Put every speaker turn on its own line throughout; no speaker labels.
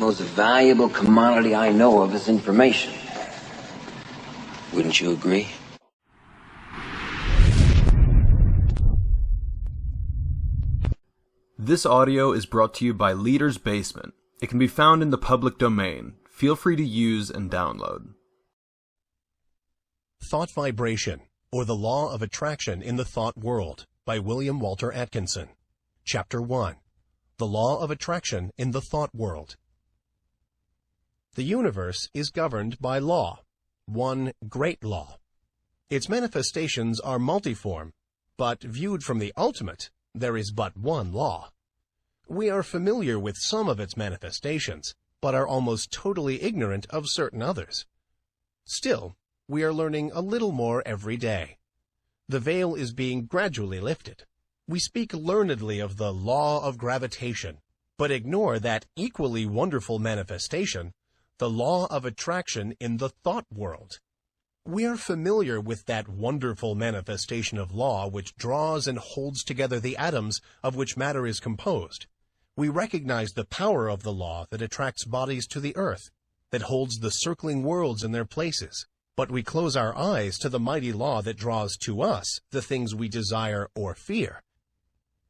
most valuable commodity I know of is information. Wouldn't you agree?
This audio is brought to you by Leader's Basement. It can be found in the public domain. Feel free to use and download.
Thought Vibration, or the Law of Attraction in the Thought World, by William Walter Atkinson. Chapter 1. The Law of Attraction in the Thought World. The universe is governed by law, one great law. Its manifestations are multiform, but viewed from the ultimate, there is but one law. We are familiar with some of its manifestations, but are almost totally ignorant of certain others. Still, we are learning a little more every day. The veil is being gradually lifted. We speak learnedly of the law of gravitation, but ignore that equally wonderful manifestation, the law of attraction in the thought world. We are familiar with that wonderful manifestation of law which draws and holds together the atoms of which matter is composed. We recognize the power of the law that attracts bodies to the earth, that holds the circling worlds in their places. But we close our eyes to the mighty law that draws to us the things we desire or fear.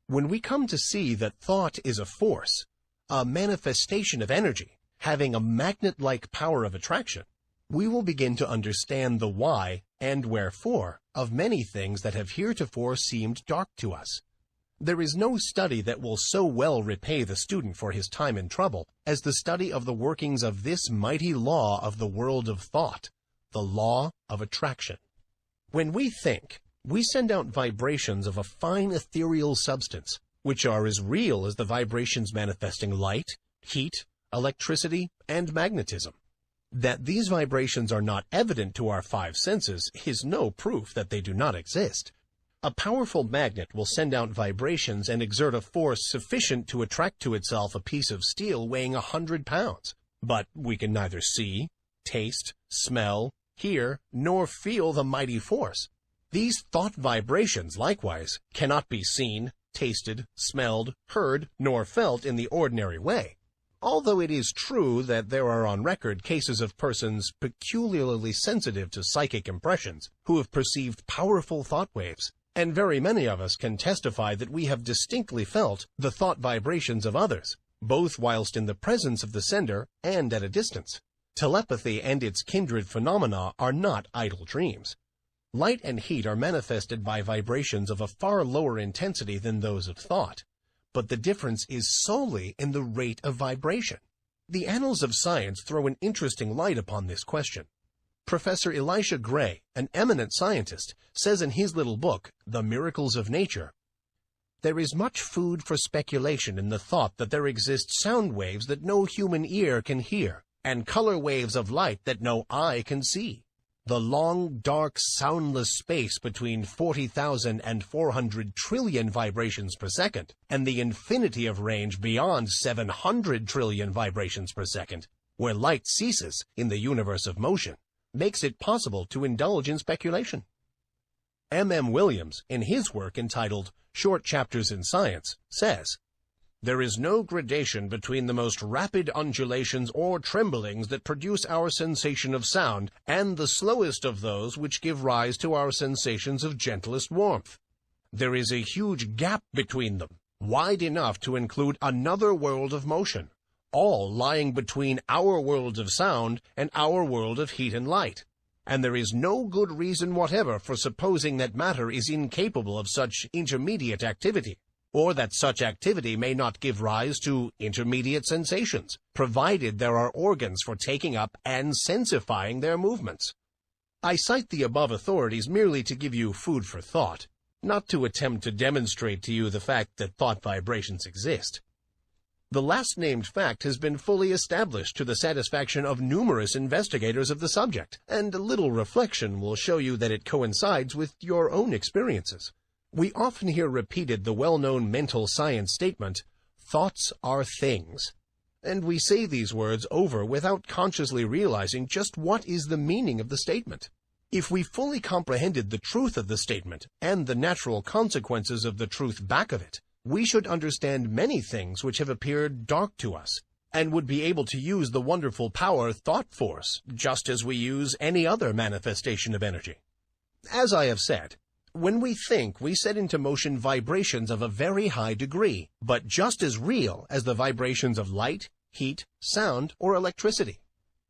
When we come to see that thought is a force, a manifestation of energy, having a magnet-like power of attraction, we will begin to understand the why and wherefore of many things that have heretofore seemed dark to us. There is no study that will so well repay the student for his time and trouble as the study of the workings of this mighty law of the world of thought, the law of attraction. When we think, we send out vibrations of a fine ethereal substance, which are as real as the vibrations manifesting light, heat, electricity, and magnetism. That these vibrations are not evident to our five senses is no proof that they do not exist. A powerful magnet will send out vibrations and exert a force sufficient to attract to itself a piece of steel weighing 100 pounds. But we can neither see, taste, smell, hear, nor feel the mighty force. These thought vibrations, likewise, cannot be seen, tasted, smelled, heard, nor felt in the ordinary way. Although it is true that there are on record cases of persons peculiarly sensitive to psychic impressions who have perceived powerful thought waves, and very many of us can testify that we have distinctly felt the thought vibrations of others, both whilst in the presence of the sender and at a distance. Telepathy and its kindred phenomena are not idle dreams. Light and heat are manifested by vibrations of a far lower intensity than those of thought. But the difference is solely in the rate of vibration. The annals of science throw an interesting light upon this question. Professor Elisha Gray, an eminent scientist, says in his little book, The Miracles of Nature, "There is much food for speculation in the thought that there exist sound waves that no human ear can hear, and color waves of light that no eye can see. The long, dark, soundless space between 40,000 and 400 trillion vibrations per second, and the infinity of range beyond 700 trillion vibrations per second, where light ceases in the universe of motion, makes it possible to indulge in speculation." M. Williams, in his work entitled Short Chapters in Science, says, "There is no gradation between the most rapid undulations or tremblings that produce our sensation of sound and the slowest of those which give rise to our sensations of gentlest warmth. There is a huge gap between them, wide enough to include another world of motion, all lying between our worlds of sound and our world of heat and light. And there is no good reason whatever for supposing that matter is incapable of such intermediate activity, or that such activity may not give rise to intermediate sensations, provided there are organs for taking up and sensifying their movements." I cite the above authorities merely to give you food for thought, not to attempt to demonstrate to you the fact that thought vibrations exist. The last-named fact has been fully established to the satisfaction of numerous investigators of the subject, and a little reflection will show you that it coincides with your own experiences. We often hear repeated the well-known mental science statement, "Thoughts are things." And we say these words over without consciously realizing just what is the meaning of the statement. If we fully comprehended the truth of the statement and the natural consequences of the truth back of it, we should understand many things which have appeared dark to us, and would be able to use the wonderful power thought force, just as we use any other manifestation of energy. As I have said, when we think, we set into motion vibrations of a very high degree, but just as real as the vibrations of light, heat, sound, or electricity.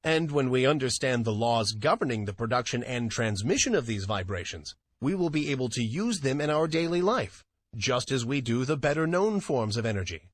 And when we understand the laws governing the production and transmission of these vibrations, we will be able to use them in our daily life, just as we do the better-known forms of energy.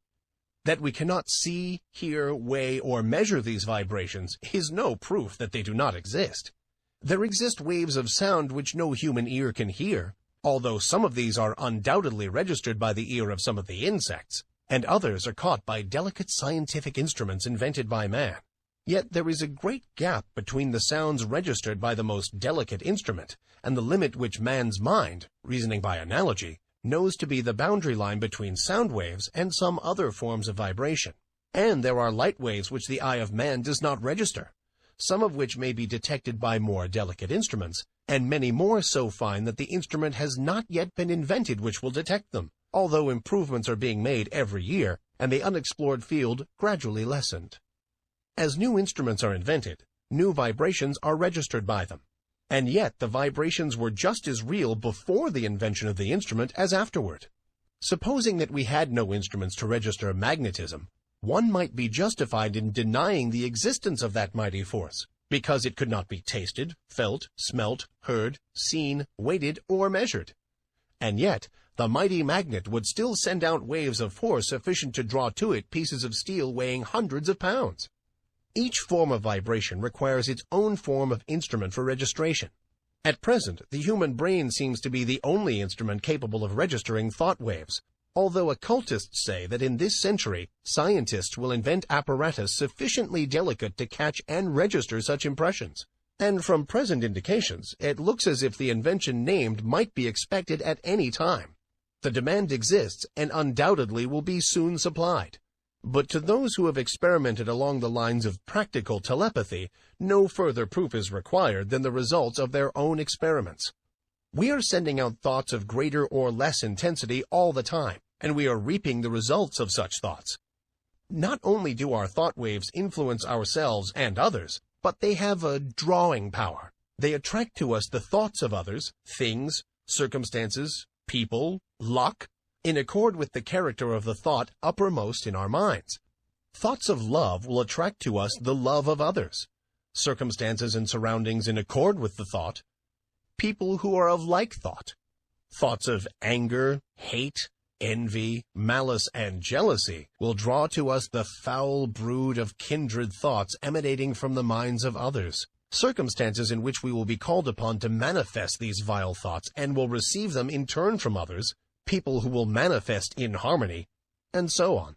That we cannot see, hear, weigh, or measure these vibrations is no proof that they do not exist. There exist waves of sound which no human ear can hear, although some of these are undoubtedly registered by the ear of some of the insects, and others are caught by delicate scientific instruments invented by man. Yet there is a great gap between the sounds registered by the most delicate instrument and the limit which man's mind, reasoning by analogy, knows to be the boundary line between sound waves and some other forms of vibration. And there are light waves which the eye of man does not register, some of which may be detected by more delicate instruments, and many more so fine that the instrument has not yet been invented which will detect them, although improvements are being made every year, and the unexplored field gradually lessened. As new instruments are invented, new vibrations are registered by them, and yet the vibrations were just as real before the invention of the instrument as afterward. Supposing that we had no instruments to register magnetism, one might be justified in denying the existence of that mighty force, because it could not be tasted, felt, smelt, heard, seen, weighted, or measured. And yet, the mighty magnet would still send out waves of force sufficient to draw to it pieces of steel weighing hundreds of pounds. Each form of vibration requires its own form of instrument for registration. At present, the human brain seems to be the only instrument capable of registering thought waves, although occultists say that in this century, scientists will invent apparatus sufficiently delicate to catch and register such impressions. And from present indications, it looks as if the invention named might be expected at any time. The demand exists and undoubtedly will be soon supplied. But to those who have experimented along the lines of practical telepathy, no further proof is required than the results of their own experiments. We are sending out thoughts of greater or less intensity all the time, and we are reaping the results of such thoughts. Not only do our thought waves influence ourselves and others, but they have a drawing power. They attract to us the thoughts of others, things, circumstances, people, luck, in accord with the character of the thought uppermost in our minds. Thoughts of love will attract to us the love of others, circumstances and surroundings in accord with the thought, people who are of like thought. Thoughts of anger, hate, envy, malice, and jealousy will draw to us the foul brood of kindred thoughts emanating from the minds of others, circumstances in which we will be called upon to manifest these vile thoughts and will receive them in turn from others, people who will manifest in harmony, and so on.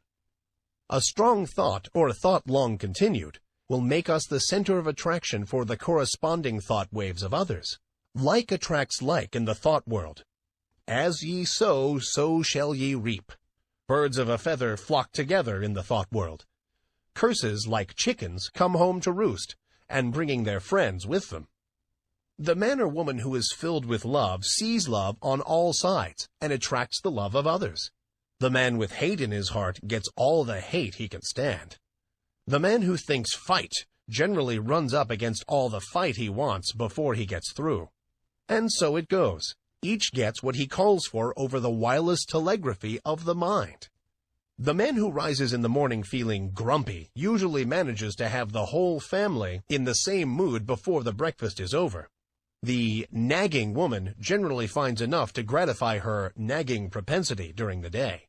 A strong thought, or a thought long continued, will make us the center of attraction for the corresponding thought waves of others. Like attracts like in the thought world. As ye sow, so shall ye reap. Birds of a feather flock together in the thought world. Curses, like chickens, come home to roost, and bringing their friends with them. The man or woman who is filled with love sees love on all sides and attracts the love of others. The man with hate in his heart gets all the hate he can stand. The man who thinks fight generally runs up against all the fight he wants before he gets through. And so it goes. Each gets what he calls for over the wireless telegraphy of the mind. The man who rises in the morning feeling grumpy usually manages to have the whole family in the same mood before the breakfast is over. The nagging woman generally finds enough to gratify her nagging propensity during the day.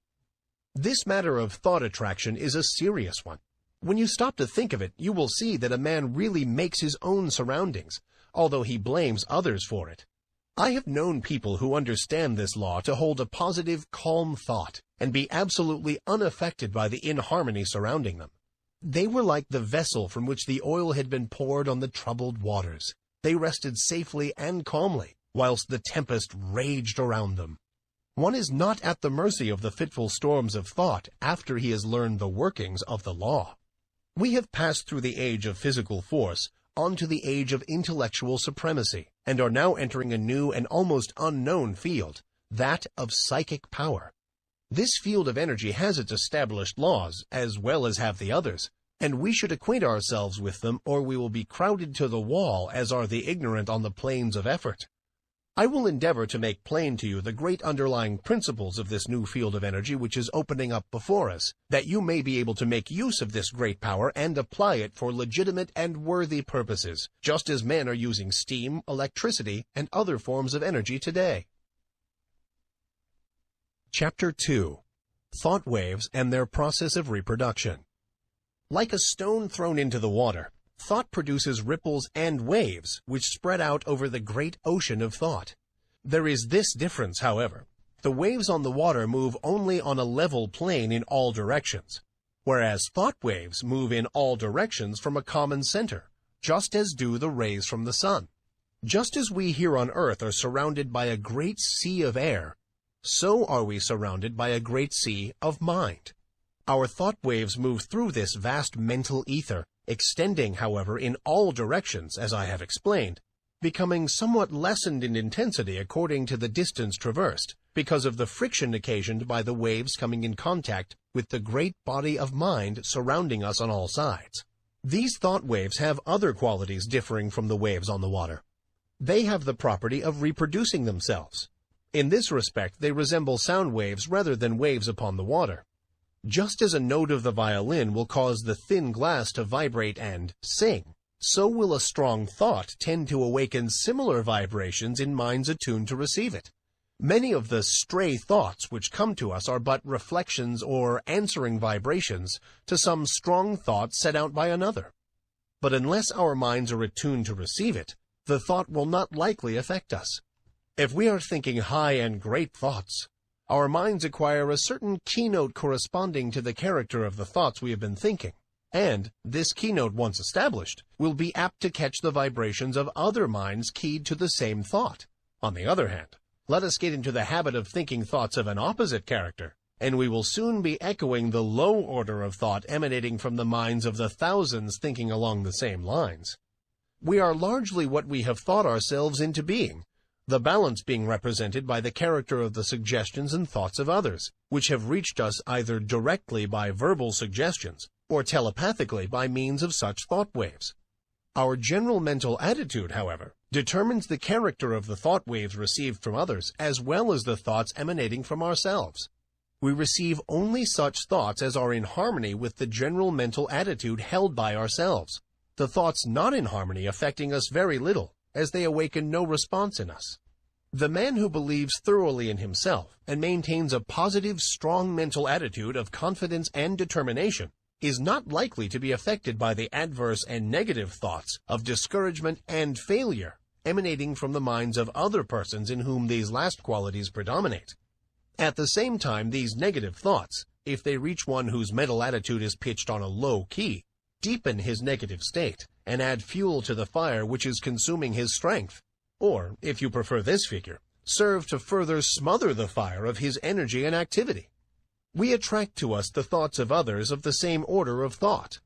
This matter of thought attraction is a serious one. When you stop to think of it, you will see that a man really makes his own surroundings, although he blames others for it. I have known people who understand this law to hold a positive, calm thought and be absolutely unaffected by the inharmony surrounding them. They were like the vessel from which the oil had been poured on the troubled waters. They rested safely and calmly, whilst the tempest raged around them. One is not at the mercy of the fitful storms of thought after he has learned the workings of the law. We have passed through the age of physical force onto the age of intellectual supremacy, and are now entering a new and almost unknown field, that of psychic power. This field of energy has its established laws, as well as have the others, and we should acquaint ourselves with them, or we will be crowded to the wall, as are the ignorant on the plains of effort. I will endeavor to make plain to you the great underlying principles of this new field of energy which is opening up before us, that you may be able to make use of this great power and apply it for legitimate and worthy purposes, just as men are using steam, electricity, and other forms of energy today. Chapter 2. Thought Waves and Their Process of Reproduction. Like a stone thrown into the water, thought produces ripples and waves which spread out over the great ocean of thought. There is this difference, however. The waves on the water move only on a level plane in all directions, whereas thought waves move in all directions from a common center, just as do the rays from the sun. Just as we here on earth are surrounded by a great sea of air, so are we surrounded by a great sea of mind. Our thought waves move through this vast mental ether, extending, however, in all directions, as I have explained, becoming somewhat lessened in intensity according to the distance traversed, because of the friction occasioned by the waves coming in contact with the great body of mind surrounding us on all sides. These thought waves have other qualities differing from the waves on the water. They have the property of reproducing themselves. In this respect, they resemble sound waves rather than waves upon the water. Just as a note of the violin will cause the thin glass to vibrate and sing, so will a strong thought tend to awaken similar vibrations in minds attuned to receive it. Many of the stray thoughts which come to us are but reflections or answering vibrations to some strong thought set out by another. But unless our minds are attuned to receive it, the thought will not likely affect us. If we are thinking high and great thoughts, our minds acquire a certain keynote corresponding to the character of the thoughts we have been thinking, and, this keynote once established, will be apt to catch the vibrations of other minds keyed to the same thought. On the other hand, let us get into the habit of thinking thoughts of an opposite character, and we will soon be echoing the low order of thought emanating from the minds of the thousands thinking along the same lines. We are largely what we have thought ourselves into being, the balance being represented by the character of the suggestions and thoughts of others, which have reached us either directly by verbal suggestions or telepathically by means of such thought waves. Our general mental attitude, however, determines the character of the thought waves received from others as well as the thoughts emanating from ourselves. We receive only such thoughts as are in harmony with the general mental attitude held by ourselves, the thoughts not in harmony affecting us very little, as they awaken no response in us. The man who believes thoroughly in himself and maintains a positive, strong mental attitude of confidence and determination is not likely to be affected by the adverse and negative thoughts of discouragement and failure emanating from the minds of other persons in whom these last qualities predominate. At the same time, these negative thoughts, if they reach one whose mental attitude is pitched on a low key, deepen his negative state and add fuel to the fire which is consuming his strength, or, if you prefer this figure, serve to further smother the fire of his energy and activity. We attract to us the thoughts of others of the same order of thought.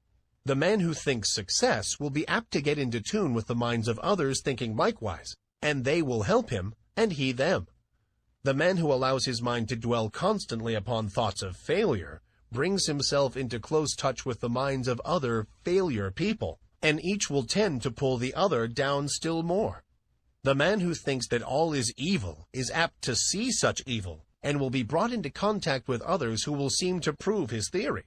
The man who thinks success will be apt to get into tune with the minds of others thinking likewise, and they will help him, and he them. The man who allows his mind to dwell constantly upon thoughts of failure brings himself into close touch with the minds of other failure people, and each will tend to pull the other down still more. The man who thinks that all is evil is apt to see such evil, and will be brought into contact with others who will seem to prove his theory.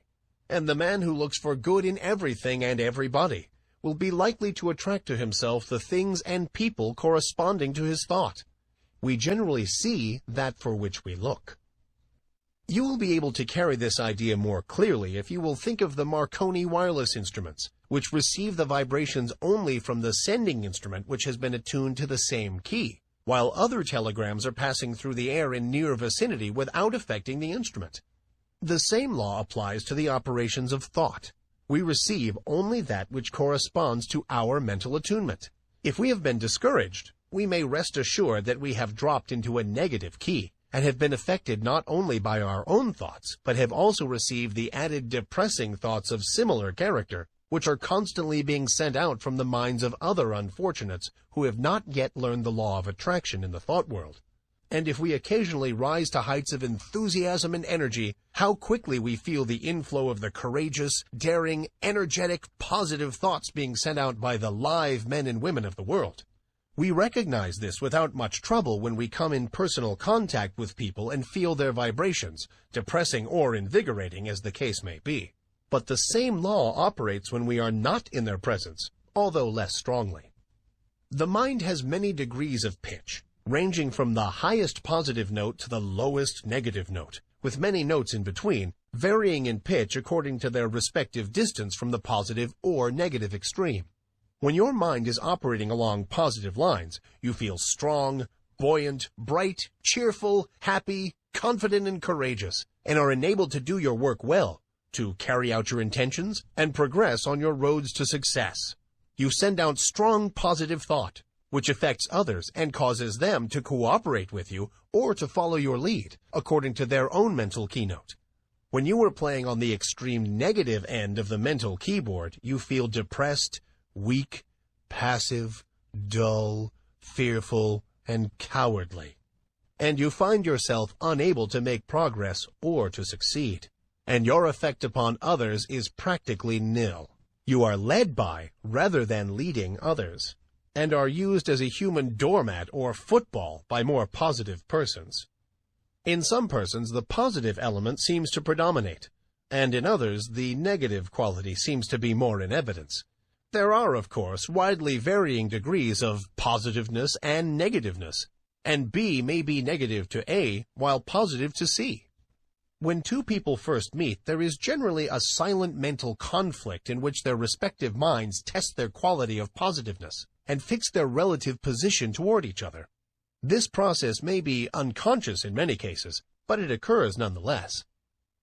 And the man who looks for good in everything and everybody will be likely to attract to himself the things and people corresponding to his thought. We generally see that for which we look. You will be able to carry this idea more clearly if you will think of the Marconi wireless instruments, which receive the vibrations only from the sending instrument which has been attuned to the same key, while other telegrams are passing through the air in near vicinity without affecting the instrument. The same law applies to the operations of thought. We receive only that which corresponds to our mental attunement. If we have been discouraged, we may rest assured that we have dropped into a negative key, and have been affected not only by our own thoughts, but have also received the added depressing thoughts of similar character, which are constantly being sent out from the minds of other unfortunates who have not yet learned the law of attraction in the thought world. And if we occasionally rise to heights of enthusiasm and energy, how quickly we feel the inflow of the courageous, daring, energetic, positive thoughts being sent out by the live men and women of the world. We recognize this without much trouble when we come in personal contact with people and feel their vibrations, depressing or invigorating as the case may be. But the same law operates when we are not in their presence, although less strongly. The mind has many degrees of pitch, ranging from the highest positive note to the lowest negative note, with many notes in between, varying in pitch according to their respective distance from the positive or negative extreme. When your mind is operating along positive lines, you feel strong, buoyant, bright, cheerful, happy, confident, and courageous, and are enabled to do your work well, to carry out your intentions, and progress on your roads to success. You send out strong positive thought, which affects others and causes them to cooperate with you or to follow your lead, according to their own mental keynote. When you are playing on the extreme negative end of the mental keyboard, you feel depressed, weak, passive, dull, fearful, and cowardly. And you find yourself unable to make progress or to succeed. And your effect upon others is practically nil. You are led by, rather than leading others, and are used as a human doormat or football by more positive persons. In some persons, the positive element seems to predominate, and in others, the negative quality seems to be more in evidence. There are, of course, widely varying degrees of positiveness and negativeness, and B may be negative to A while positive to C. When two people first meet, there is generally a silent mental conflict in which their respective minds test their quality of positiveness and fix their relative position toward each other. This process may be unconscious in many cases, but it occurs nonetheless.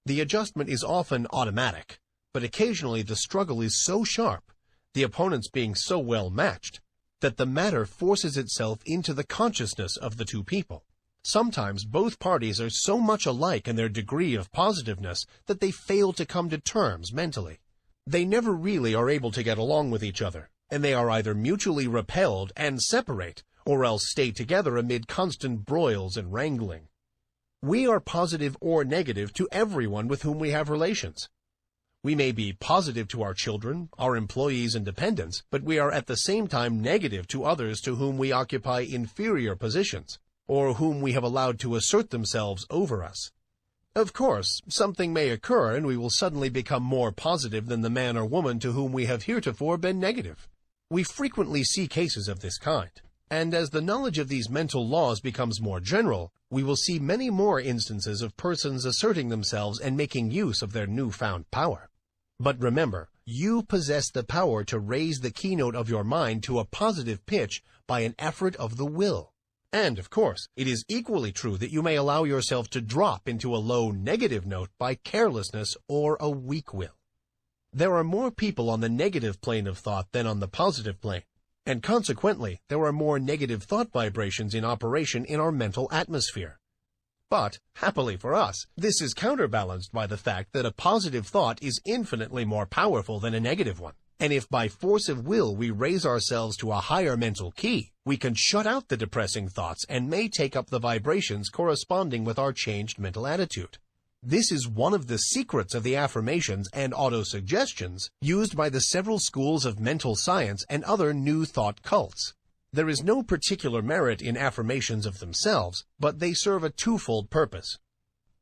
The adjustment is often automatic, but occasionally the struggle is so sharp, the opponents being so well matched, that the matter forces itself into the consciousness of the two people. Sometimes both parties are so much alike in their degree of positiveness that they fail to come to terms mentally. They never really are able to get along with each other, and they are either mutually repelled and separate, or else stay together amid constant broils and wrangling. We are positive or negative to everyone with whom we have relations. We may be positive to our children, our employees, and dependents, but we are at the same time negative to others to whom we occupy inferior positions, or whom we have allowed to assert themselves over us. Of course, something may occur and we will suddenly become more positive than the man or woman to whom we have heretofore been negative. We frequently see cases of this kind, and as the knowledge of these mental laws becomes more general, we will see many more instances of persons asserting themselves and making use of their newfound power. But remember, you possess the power to raise the keynote of your mind to a positive pitch by an effort of the will. And, of course, it is equally true that you may allow yourself to drop into a low negative note by carelessness or a weak will. There are more people on the negative plane of thought than on the positive plane, and consequently, there are more negative thought vibrations in operation in our mental atmosphere. But, happily for us, this is counterbalanced by the fact that a positive thought is infinitely more powerful than a negative one. And if by force of will we raise ourselves to a higher mental key, we can shut out the depressing thoughts and may take up the vibrations corresponding with our changed mental attitude. This is one of the secrets of the affirmations and autosuggestions used by the several schools of mental science and other new thought cults. There is no particular merit in affirmations of themselves, but they serve a twofold purpose.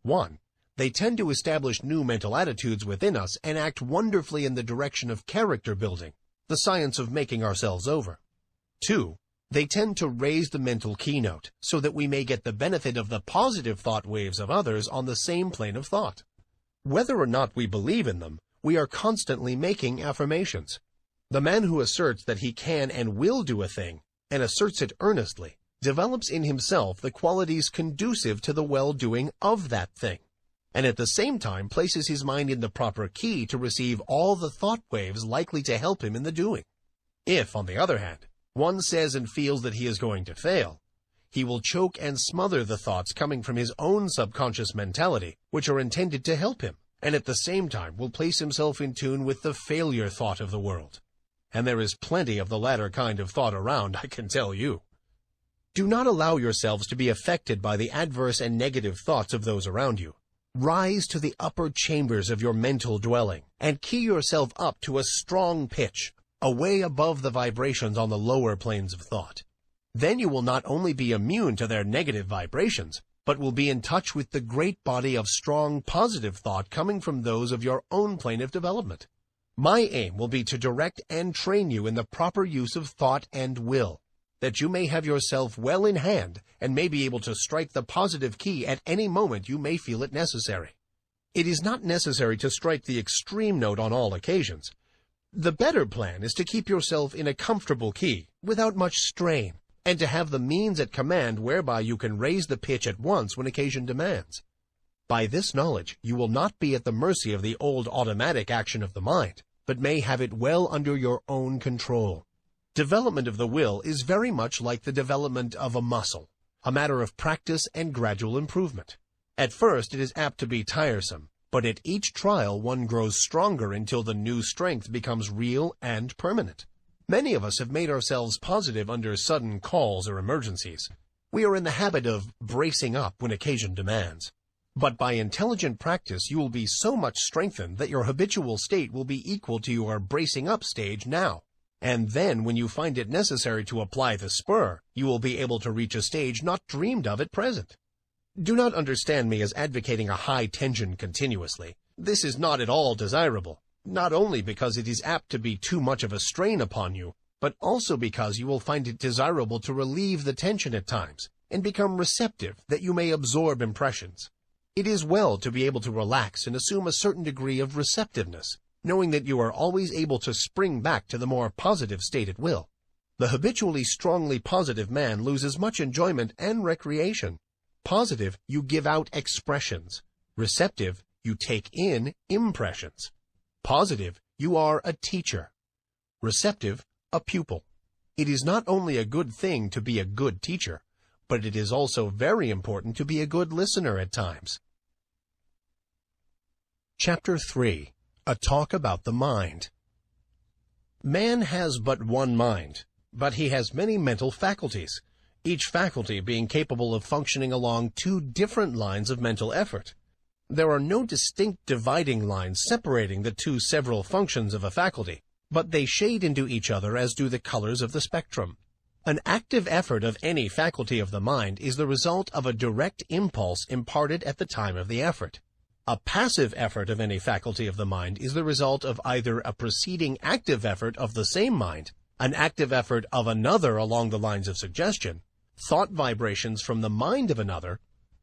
1. They tend to establish new mental attitudes within us and act wonderfully in the direction of character building, the science of making ourselves over. 2. They tend to raise the mental keynote, so that we may get the benefit of the positive thought waves of others on the same plane of thought. Whether or not we believe in them, we are constantly making affirmations. The man who asserts that he can and will do a thing, and asserts it earnestly, develops in himself the qualities conducive to the well-doing of that thing, and at the same time places his mind in the proper key to receive all the thought waves likely to help him in the doing. If, on the other hand, one says and feels that he is going to fail, he will choke and smother the thoughts coming from his own subconscious mentality, which are intended to help him, and at the same time will place himself in tune with the failure thought of the world. And there is plenty of the latter kind of thought around, I can tell you. Do not allow yourselves to be affected by the adverse and negative thoughts of those around you. Rise to the upper chambers of your mental dwelling and key yourself up to a strong pitch, away above the vibrations on the lower planes of thought. Then you will not only be immune to their negative vibrations, but will be in touch with the great body of strong positive thought coming from those of your own plane of development. My aim will be to direct and train you in the proper use of thought and will, that you may have yourself well in hand and may be able to strike the positive key at any moment you may feel it necessary. It is not necessary to strike the extreme note on all occasions. The better plan is to keep yourself in a comfortable key, without much strain, and to have the means at command whereby you can raise the pitch at once when occasion demands. By this knowledge, you will not be at the mercy of the old automatic action of the mind, but may have it well under your own control. Development of the will is very much like the development of a muscle, a matter of practice and gradual improvement. At first it is apt to be tiresome, but at each trial one grows stronger until the new strength becomes real and permanent. Many of us have made ourselves positive under sudden calls or emergencies. We are in the habit of bracing up when occasion demands. But by intelligent practice you will be so much strengthened that your habitual state will be equal to your bracing up stage now. And then when you find it necessary to apply the spur, you will be able to reach a stage not dreamed of at present. Do not understand me as advocating a high tension continuously. This is not at all desirable, not only because it is apt to be too much of a strain upon you, but also because you will find it desirable to relieve the tension at times and become receptive that you may absorb impressions. It is well to be able to relax and assume a certain degree of receptiveness, knowing that you are always able to spring back to the more positive state at will. The habitually strongly positive man loses much enjoyment and recreation. Positive, you give out expressions. Receptive, you take in impressions. Positive, you are a teacher. Receptive, a pupil. It is not only a good thing to be a good teacher, but it is also very important to be a good listener at times. Chapter 3. A Talk About the Mind. Man has but one mind, but he has many mental faculties, each faculty being capable of functioning along two different lines of mental effort. There are no distinct dividing lines separating the two several functions of a faculty, but they shade into each other as do the colors of the spectrum. An active effort of any faculty of the mind is the result of a direct impulse imparted at the time of the effort. A passive effort of any faculty of the mind is the result of either a preceding active effort of the same mind, an active effort of another along the lines of suggestion, thought vibrations from the mind of another,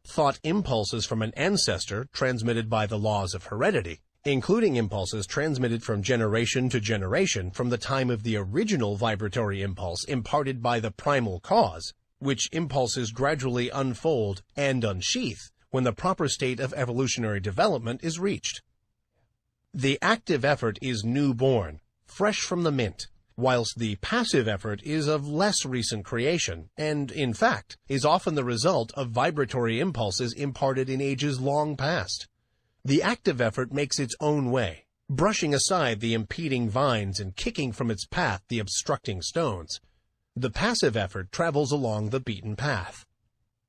thought impulses from an ancestor transmitted by the laws of heredity, including impulses transmitted from generation to generation from the time of the original vibratory impulse imparted by the primal cause, which impulses gradually unfold and unsheath when the proper state of evolutionary development is reached. The active effort is newborn, fresh from the mint, whilst the passive effort is of less recent creation, and, in fact, is often the result of vibratory impulses imparted in ages long past. The active effort makes its own way, brushing aside the impeding vines and kicking from its path the obstructing stones. The passive effort travels along the beaten path.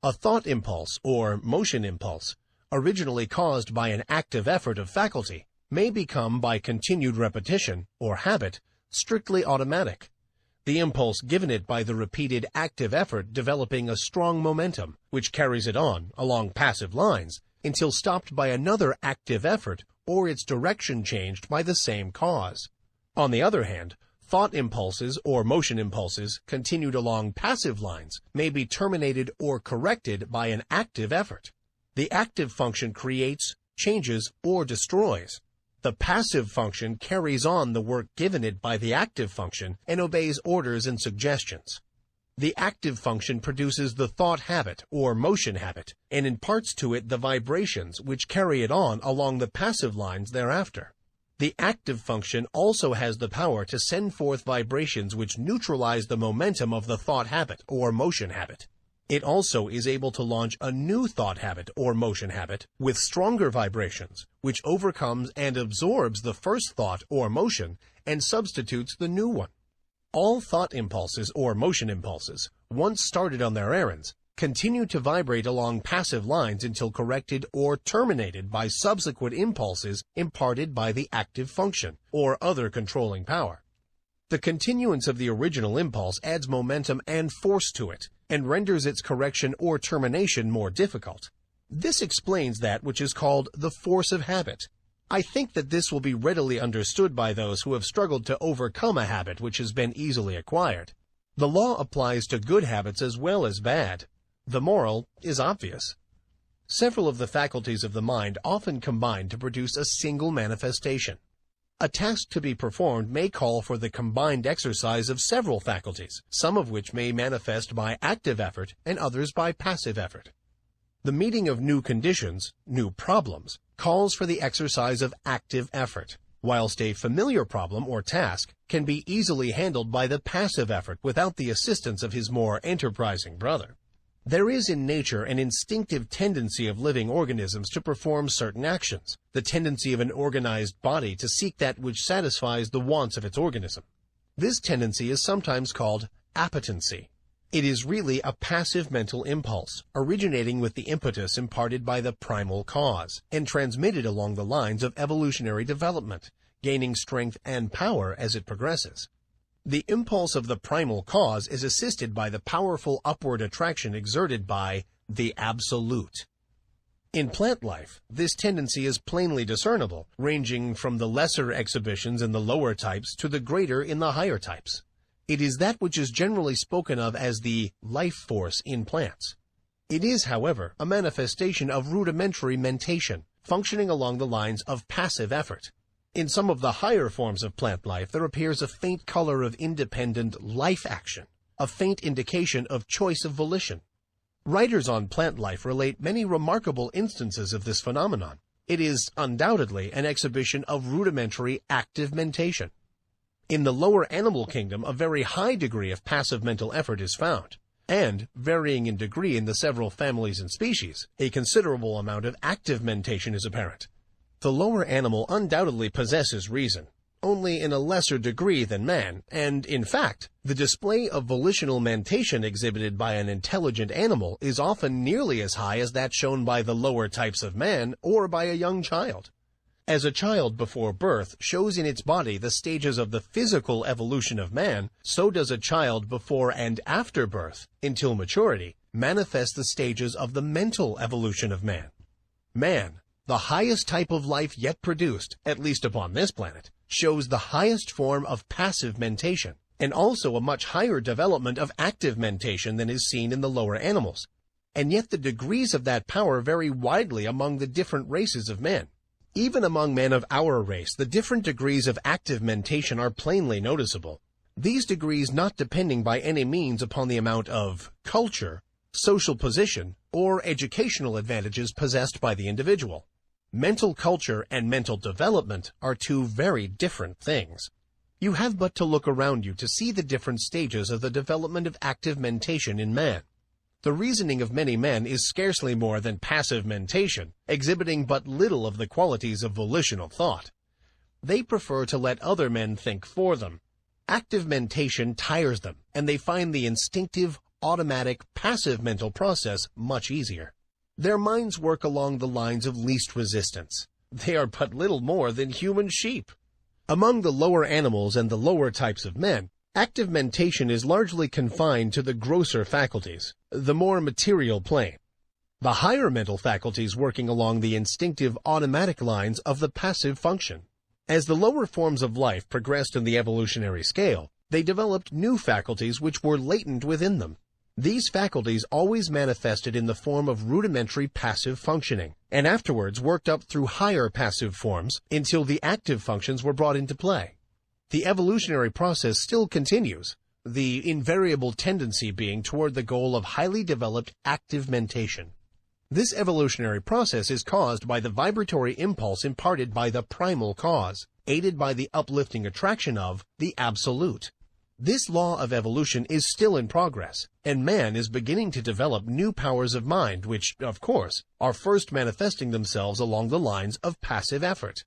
A thought impulse, or motion impulse, originally caused by an active effort of faculty, may become, by continued repetition, or habit, strictly automatic, the impulse given it by the repeated active effort developing a strong momentum, which carries it on, along passive lines, until stopped by another active effort, or its direction changed by the same cause. On the other hand, thought impulses or motion impulses continued along passive lines may be terminated or corrected by an active effort. The active function creates, changes, or destroys. The passive function carries on the work given it by the active function and obeys orders and suggestions. The active function produces the thought habit or motion habit and imparts to it the vibrations which carry it on along the passive lines thereafter. The active function also has the power to send forth vibrations which neutralize the momentum of the thought habit or motion habit. It also is able to launch a new thought habit or motion habit with stronger vibrations, which overcomes and absorbs the first thought or motion and substitutes the new one. All thought impulses or motion impulses, once started on their errands, continue to vibrate along passive lines until corrected or terminated by subsequent impulses imparted by the active function or other controlling power. The continuance of the original impulse adds momentum and force to it and renders its correction or termination more difficult. This explains that which is called the force of habit. I think that this will be readily understood by those who have struggled to overcome a habit which has been easily acquired. The law applies to good habits as well as bad. The moral is obvious. Several of the faculties of the mind often combine to produce a single manifestation. A task to be performed may call for the combined exercise of several faculties, some of which may manifest by active effort and others by passive effort. The meeting of new conditions, new problems, calls for the exercise of active effort, whilst a familiar problem or task can be easily handled by the passive effort without the assistance of his more enterprising brother. There is in nature an instinctive tendency of living organisms to perform certain actions, the tendency of an organized body to seek that which satisfies the wants of its organism. This tendency is sometimes called appetency. It is really a passive mental impulse, originating with the impetus imparted by the primal cause, and transmitted along the lines of evolutionary development, gaining strength and power as it progresses. The impulse of the primal cause is assisted by the powerful upward attraction exerted by the absolute. In plant life, this tendency is plainly discernible, ranging from the lesser exhibitions in the lower types to the greater in the higher types. It is that which is generally spoken of as the life force in plants. It is, however, a manifestation of rudimentary mentation, functioning along the lines of passive effort. In some of the higher forms of plant life, there appears a faint color of independent life action, a faint indication of choice of volition. Writers on plant life relate many remarkable instances of this phenomenon. It is undoubtedly an exhibition of rudimentary active mentation. In the lower animal kingdom, a very high degree of passive mental effort is found, and, varying in degree in the several families and species, a considerable amount of active mentation is apparent. The lower animal undoubtedly possesses reason, only in a lesser degree than man, and, in fact, the display of volitional mentation exhibited by an intelligent animal is often nearly as high as that shown by the lower types of man or by a young child. As a child before birth shows in its body the stages of the physical evolution of man, so does a child before and after birth, until maturity, manifest the stages of the mental evolution of man. Man, the highest type of life yet produced, at least upon this planet, shows the highest form of passive mentation, and also a much higher development of active mentation than is seen in the lower animals. And yet the degrees of that power vary widely among the different races of men. Even among men of our race, the different degrees of active mentation are plainly noticeable. These degrees not depending by any means upon the amount of culture, social position, or educational advantages possessed by the individual. Mental culture and mental development are two very different things. You have but to look around you to see the different stages of the development of active mentation in man. The reasoning of many men is scarcely more than passive mentation, exhibiting but little of the qualities of volitional thought. They prefer to let other men think for them. Active mentation tires them, and they find the instinctive, automatic, passive mental process much easier. Their minds work along the lines of least resistance. They are but little more than human sheep. Among the lower animals and the lower types of men, active mentation is largely confined to the grosser faculties, the more material plane. The higher mental faculties working along the instinctive automatic lines of the passive function. As the lower forms of life progressed in the evolutionary scale, they developed new faculties which were latent within them. These faculties always manifested in the form of rudimentary passive functioning, and afterwards worked up through higher passive forms until the active functions were brought into play. The evolutionary process still continues, the invariable tendency being toward the goal of highly developed active mentation. This evolutionary process is caused by the vibratory impulse imparted by the primal cause, aided by the uplifting attraction of the absolute. This law of evolution is still in progress, and man is beginning to develop new powers of mind which, of course, are first manifesting themselves along the lines of passive effort.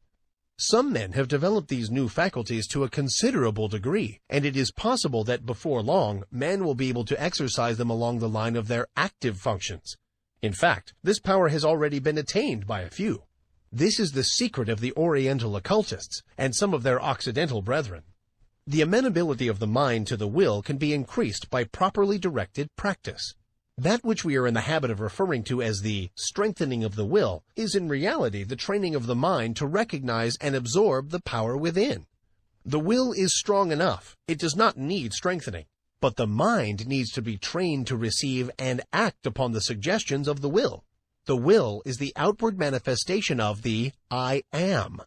Some men have developed these new faculties to a considerable degree, and it is possible that before long, man will be able to exercise them along the line of their active functions. In fact, this power has already been attained by a few. This is the secret of the Oriental occultists and some of their Occidental brethren. The amenability of the mind to the will can be increased by properly directed practice. That which we are in the habit of referring to as the strengthening of the will is in reality the training of the mind to recognize and absorb the power within. The will is strong enough. It does not need strengthening. But the mind needs to be trained to receive and act upon the suggestions of the will. The will is the outward manifestation of the I am.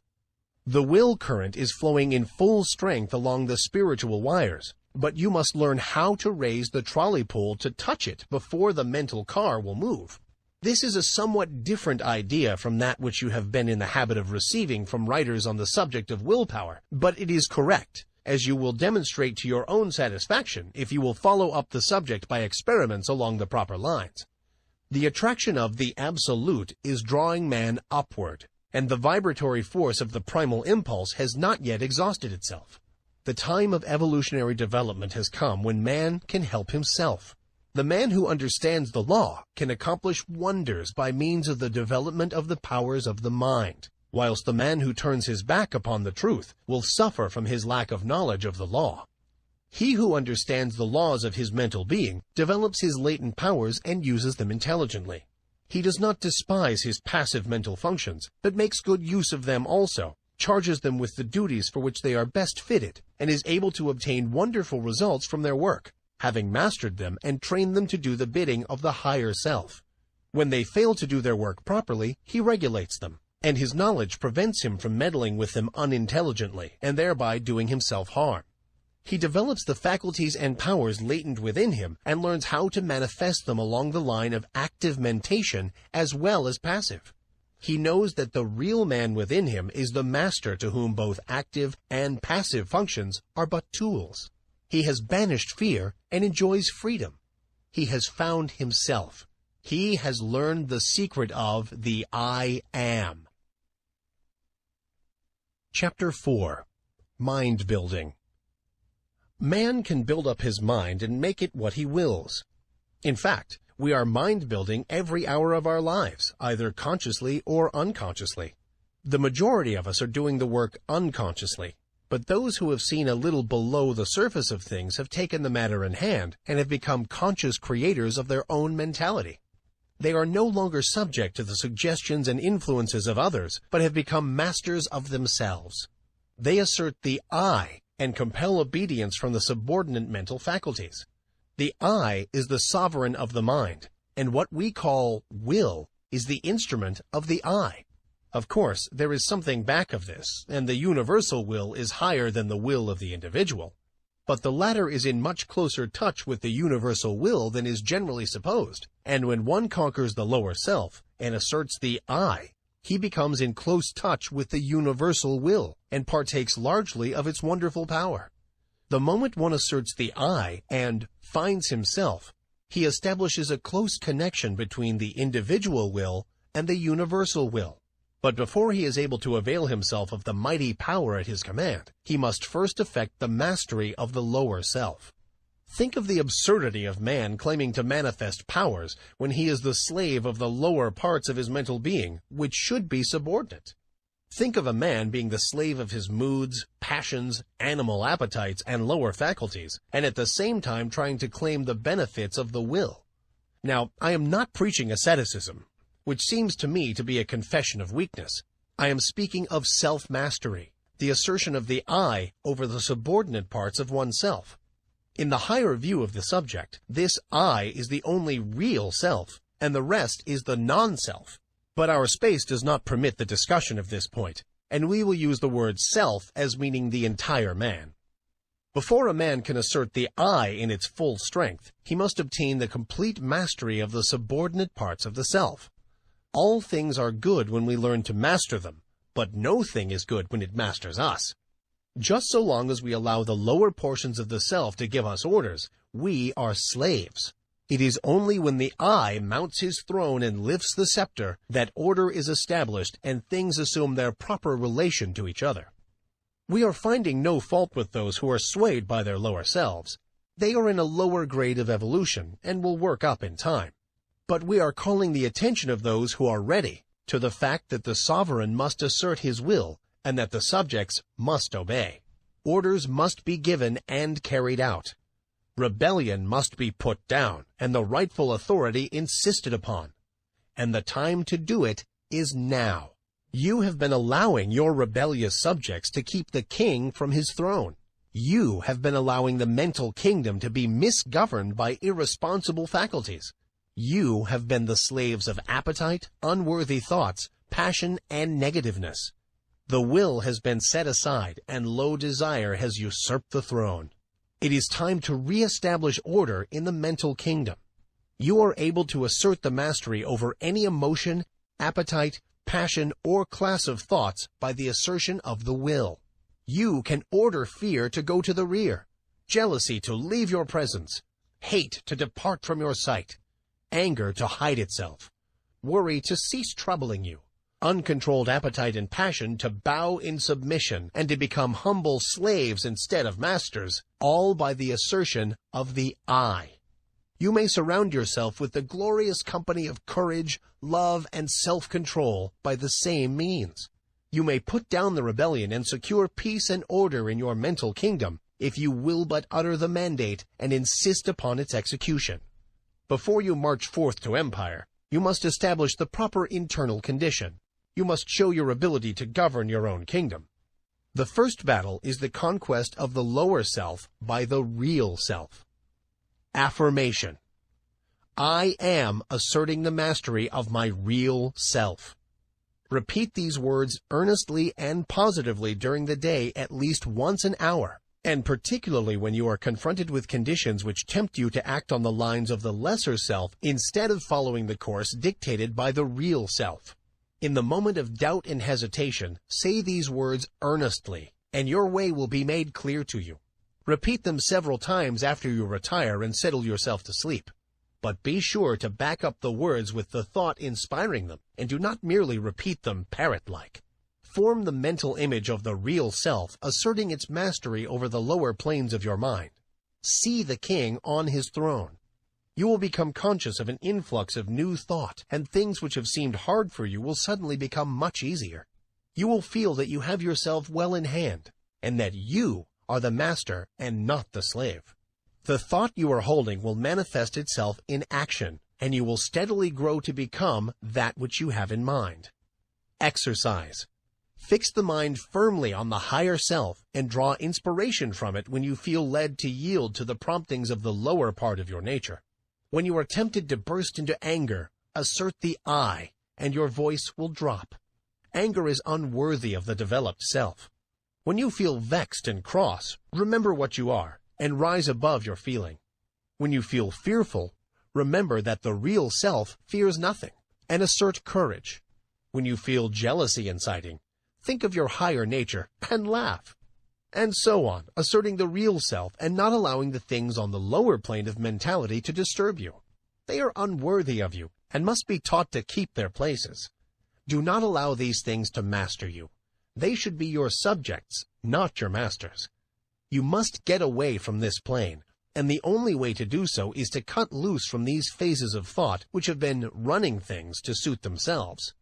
The will current is flowing in full strength along the spiritual wires, but you must learn how to raise the trolley pole to touch it before the mental car will move. This is a somewhat different idea from that which you have been in the habit of receiving from writers on the subject of willpower, but it is correct, as you will demonstrate to your own satisfaction if you will follow up the subject by experiments along the proper lines. The attraction of the Absolute is drawing man upward, and the vibratory force of the primal impulse has not yet exhausted itself. The time of evolutionary development has come when man can help himself. The man who understands the law can accomplish wonders by means of the development of the powers of the mind, whilst the man who turns his back upon the truth will suffer from his lack of knowledge of the law. He who understands the laws of his mental being develops his latent powers and uses them intelligently. He does not despise his passive mental functions, but makes good use of them also, charges them with the duties for which they are best fitted, and is able to obtain wonderful results from their work, having mastered them and trained them to do the bidding of the higher self. When they fail to do their work properly, he regulates them, and his knowledge prevents him from meddling with them unintelligently, and thereby doing himself harm. He develops the faculties and powers latent within him and learns how to manifest them along the line of active mentation as well as passive. He knows that the real man within him is the master to whom both active and passive functions are but tools. He has banished fear and enjoys freedom. He has found himself. He has learned the secret of the I am. Chapter 4. Mind Building. Man can build up his mind and make it what he wills. In fact, we are mind-building every hour of our lives, either consciously or unconsciously. The majority of us are doing the work unconsciously, but those who have seen a little below the surface of things have taken the matter in hand and have become conscious creators of their own mentality. They are no longer subject to the suggestions and influences of others, but have become masters of themselves. They assert the I and compel obedience from the subordinate mental faculties. The I is the sovereign of the mind, and what we call will is the instrument of the I. Of course, there is something back of this, and the universal will is higher than the will of the individual. But the latter is in much closer touch with the universal will than is generally supposed, and when one conquers the lower self and asserts the I, he becomes in close touch with the universal will and partakes largely of its wonderful power. The moment one asserts the I and finds himself, he establishes a close connection between the individual will and the universal will. But before he is able to avail himself of the mighty power at his command, he must first effect the mastery of the lower self. Think of the absurdity of man claiming to manifest powers when he is the slave of the lower parts of his mental being, which should be subordinate. Think of a man being the slave of his moods, passions, animal appetites, and lower faculties, and at the same time trying to claim the benefits of the will. Now, I am not preaching asceticism, which seems to me to be a confession of weakness. I am speaking of self-mastery, the assertion of the I over the subordinate parts of oneself. In the higher view of the subject, this I is the only real self, and the rest is the non-self. But our space does not permit the discussion of this point, and we will use the word self as meaning the entire man. Before a man can assert the I in its full strength, he must obtain the complete mastery of the subordinate parts of the self. All things are good when we learn to master them, but no thing is good when it masters us. Just so long as we allow the lower portions of the self to give us orders, we are slaves. It is only when the I mounts his throne and lifts the scepter that order is established and things assume their proper relation to each other. We are finding no fault with those who are swayed by their lower selves. They are in a lower grade of evolution and will work up in time. But we are calling the attention of those who are ready to the fact that the sovereign must assert his will and that the subjects must obey. Orders must be given and carried out. Rebellion must be put down and the rightful authority insisted upon. And the time to do it is now. You have been allowing your rebellious subjects to keep the king from his throne. You have been allowing the mental kingdom to be misgoverned by irresponsible faculties. You have been the slaves of appetite, unworthy thoughts, passion, and negativeness. The will has been set aside, and low desire has usurped the throne. It is time to re-establish order in the mental kingdom. You are able to assert the mastery over any emotion, appetite, passion, or class of thoughts by the assertion of the will. You can order fear to go to the rear, jealousy to leave your presence, hate to depart from your sight, anger to hide itself, worry to cease troubling you, uncontrolled appetite and passion to bow in submission and to become humble slaves instead of masters, all by the assertion of the I. You may surround yourself with the glorious company of courage, love, and self-control by the same means. You may put down the rebellion and secure peace and order in your mental kingdom if you will but utter the mandate and insist upon its execution. Before you march forth to empire, you must establish the proper internal condition. You must show your ability to govern your own kingdom. The first battle is the conquest of the lower self by the real self. Affirmation. I am asserting the mastery of my real self. Repeat these words earnestly and positively during the day at least once an hour, and particularly when you are confronted with conditions which tempt you to act on the lines of the lesser self instead of following the course dictated by the real self. In the moment of doubt and hesitation, say these words earnestly, and your way will be made clear to you. Repeat them several times after you retire and settle yourself to sleep. But be sure to back up the words with the thought inspiring them, and do not merely repeat them parrot-like. Form the mental image of the real self, asserting its mastery over the lower planes of your mind. See the king on his throne. You will become conscious of an influx of new thought, and things which have seemed hard for you will suddenly become much easier. You will feel that you have yourself well in hand, and that you are the master and not the slave. The thought you are holding will manifest itself in action, and you will steadily grow to become that which you have in mind. Exercise. Fix the mind firmly on the higher self and draw inspiration from it when you feel led to yield to the promptings of the lower part of your nature. When you are tempted to burst into anger, assert the I, and your voice will drop. Anger is unworthy of the developed self. When you feel vexed and cross, remember what you are, and rise above your feeling. When you feel fearful, remember that the real self fears nothing, and assert courage. When you feel jealousy inciting, think of your higher nature and laugh. And so on, asserting the real self and not allowing the things on the lower plane of mentality to disturb you. They are unworthy of you and must be taught to keep their places. Do not allow these things to master you. They should be your subjects, not your masters. You must get away from this plane, and the only way to do so is to cut loose from these phases of thought which have been running things to suit themselves.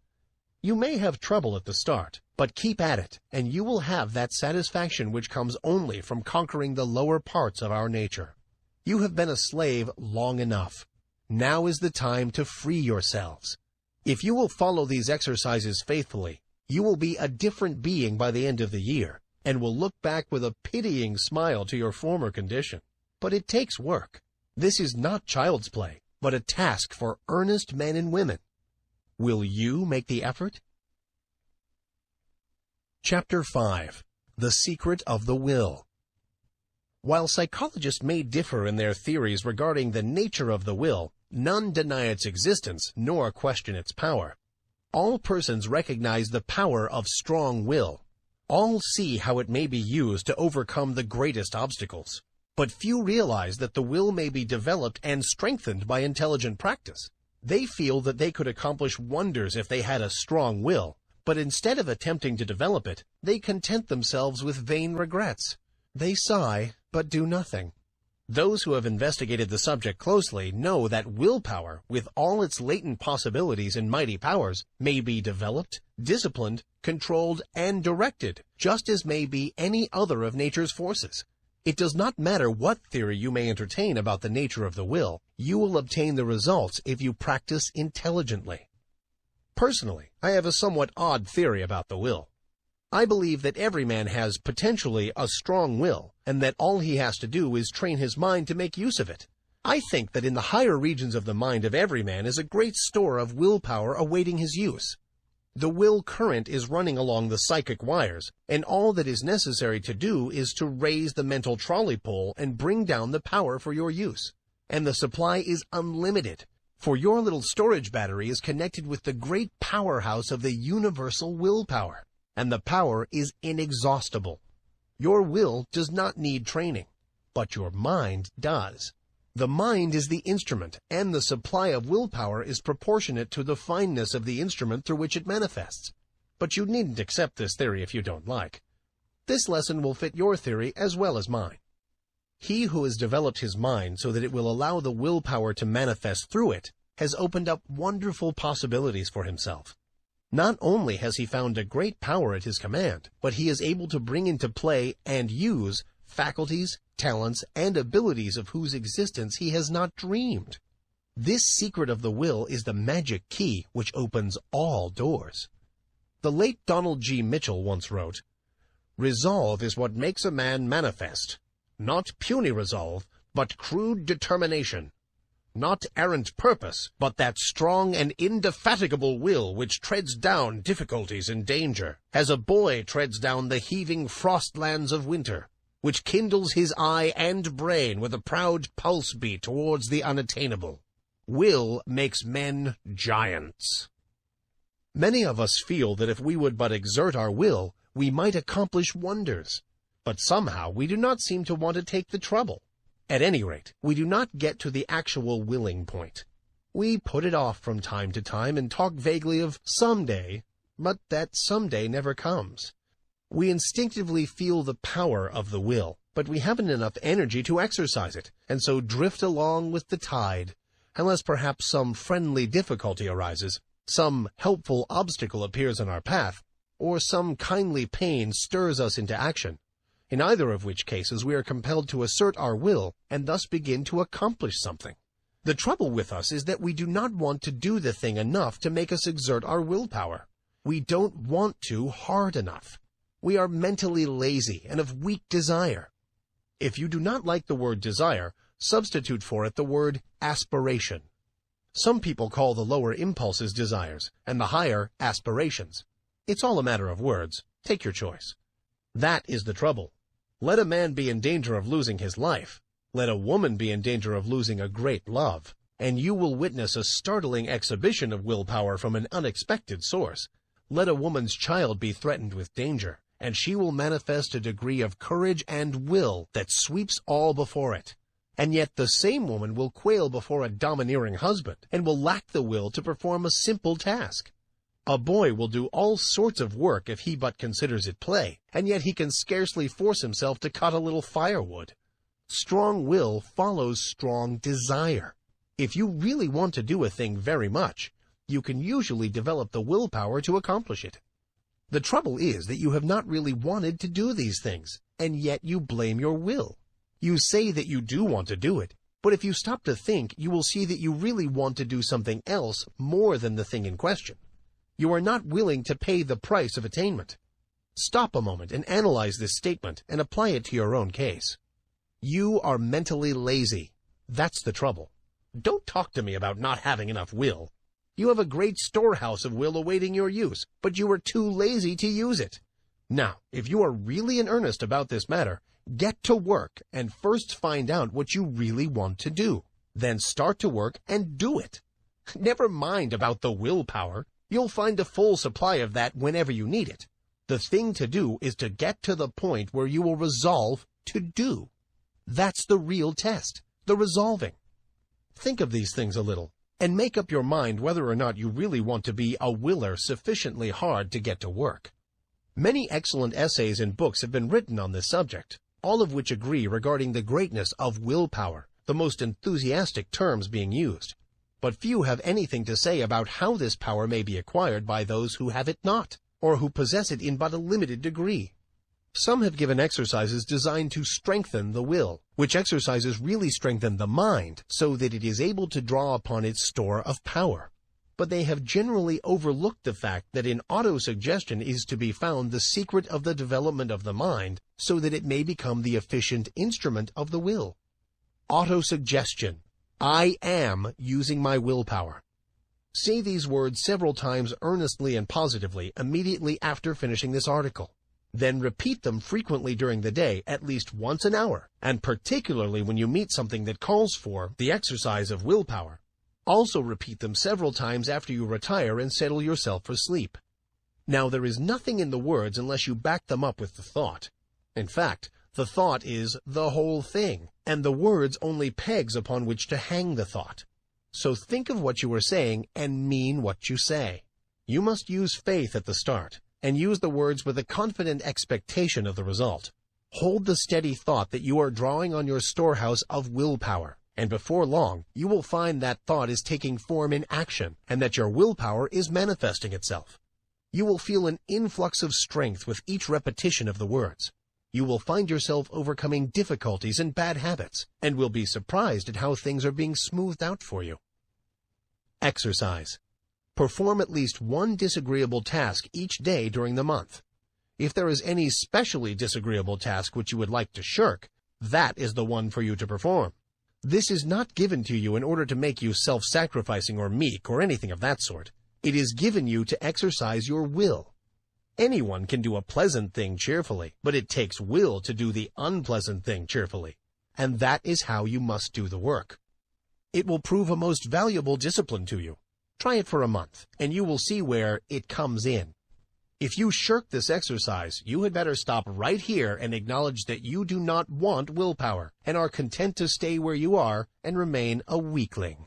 You may have trouble at the start, but keep at it, and you will have that satisfaction which comes only from conquering the lower parts of our nature. You have been a slave long enough. Now is the time to free yourselves. If you will follow these exercises faithfully, you will be a different being by the end of the year, and will look back with a pitying smile to your former condition. But it takes work. This is not child's play, but a task for earnest men and women. Will you make the effort? Chapter 5. The Secret of the Will. While psychologists may differ in their theories regarding the nature of the will, none deny its existence nor question its power. All persons recognize the power of strong will. All see how it may be used to overcome the greatest obstacles. But few realize that the will may be developed and strengthened by intelligent practice. They feel that they could accomplish wonders if they had a strong will, but instead of attempting to develop it, they content themselves with vain regrets. They sigh, but do nothing. Those who have investigated the subject closely know that willpower, with all its latent possibilities and mighty powers, may be developed, disciplined, controlled, and directed, just as may be any other of nature's forces. It does not matter what theory you may entertain about the nature of the will, you will obtain the results if you practice intelligently. Personally, I have a somewhat odd theory about the will. I believe that every man has potentially a strong will, and that all he has to do is train his mind to make use of it. I think that in the higher regions of the mind of every man is a great store of willpower awaiting his use. The will current is running along the psychic wires, and all that is necessary to do is to raise the mental trolley pole and bring down the power for your use. And the supply is unlimited, for your little storage battery is connected with the great powerhouse of the universal willpower, and the power is inexhaustible. Your will does not need training, but your mind does. The mind is the instrument, and the supply of willpower is proportionate to the fineness of the instrument through which it manifests. But you needn't accept this theory if you don't like. This lesson will fit your theory as well as mine. He who has developed his mind so that it will allow the willpower to manifest through it has opened up wonderful possibilities for himself. Not only has he found a great power at his command, but he is able to bring into play and use faculties, talents, and abilities of whose existence he has not dreamed. This secret of the will is the magic key which opens all doors. The late Donald G. Mitchell once wrote, "Resolve is what makes a man manifest. Not puny resolve, but crude determination. Not errant purpose, but that strong and indefatigable will which treads down difficulties and danger, as a boy treads down the heaving frostlands of winter, which kindles his eye and brain with a proud pulse beat towards the unattainable. Will makes men giants." Many of us feel that if we would but exert our will, we might accomplish wonders. But somehow we do not seem to want to take the trouble. At any rate, we do not get to the actual willing point. We put it off from time to time and talk vaguely of someday, but that someday never comes. We instinctively feel the power of the will, but we haven't enough energy to exercise it, and so drift along with the tide, unless perhaps some friendly difficulty arises, some helpful obstacle appears in our path, or some kindly pain stirs us into action, in either of which cases we are compelled to assert our will and thus begin to accomplish something. The trouble with us is that we do not want to do the thing enough to make us exert our willpower. We don't want to hard enough. We are mentally lazy and of weak desire. If you do not like the word desire, substitute for it the word aspiration. Some people call the lower impulses desires and the higher aspirations. It's all a matter of words. Take your choice. That is the trouble. Let a man be in danger of losing his life. Let a woman be in danger of losing a great love, and you will witness a startling exhibition of willpower from an unexpected source. Let a woman's child be threatened with danger, and she will manifest a degree of courage and will that sweeps all before it. And yet the same woman will quail before a domineering husband, and will lack the will to perform a simple task. A boy will do all sorts of work if he but considers it play, and yet he can scarcely force himself to cut a little firewood. Strong will follows strong desire. If you really want to do a thing very much, you can usually develop the willpower to accomplish it. The trouble is that you have not really wanted to do these things, and yet you blame your will. You say that you do want to do it, but if you stop to think, you will see that you really want to do something else more than the thing in question. You are not willing to pay the price of attainment. Stop a moment and analyze this statement and apply it to your own case. You are mentally lazy. That's the trouble. Don't talk to me about not having enough will. You have a great storehouse of will awaiting your use, but you are too lazy to use it. Now, if you are really in earnest about this matter, get to work and first find out what you really want to do. Then start to work and do it. Never mind about the willpower. You'll find a full supply of that whenever you need it. The thing to do is to get to the point where you will resolve to do. That's the real test, the resolving. Think of these things a little, and make up your mind whether or not you really want to be a willer sufficiently hard to get to work. Many excellent essays and books have been written on this subject, all of which agree regarding the greatness of willpower, the most enthusiastic terms being used. But few have anything to say about how this power may be acquired by those who have it not, or who possess it in but a limited degree. Some have given exercises designed to strengthen the will, which exercises really strengthen the mind so that it is able to draw upon its store of power. But they have generally overlooked the fact that in autosuggestion is to be found the secret of the development of the mind so that it may become the efficient instrument of the will. Autosuggestion. I am using my willpower. Say these words several times earnestly and positively immediately after finishing this article. Then repeat them frequently during the day, at least once an hour, and particularly when you meet something that calls for the exercise of willpower. Also repeat them several times after you retire and settle yourself for sleep. Now, there is nothing in the words unless you back them up with the thought. In fact, the thought is the whole thing, and the words only pegs upon which to hang the thought. So think of what you are saying and mean what you say. You must use faith at the start, and use the words with a confident expectation of the result. Hold the steady thought that you are drawing on your storehouse of willpower, and before long you will find that thought is taking form in action, and that your willpower is manifesting itself. You will feel an influx of strength with each repetition of the words. You will find yourself overcoming difficulties and bad habits, and will be surprised at how things are being smoothed out for you. Exercise. Perform at least one disagreeable task each day during the month. If there is any specially disagreeable task which you would like to shirk, that is the one for you to perform. This is not given to you in order to make you self-sacrificing or meek or anything of that sort. It is given you to exercise your will. Anyone can do a pleasant thing cheerfully, but it takes will to do the unpleasant thing cheerfully. And that is how you must do the work. It will prove a most valuable discipline to you. Try it for a month, and you will see where it comes in. If you shirk this exercise, you had better stop right here and acknowledge that you do not want willpower, and are content to stay where you are and remain a weakling.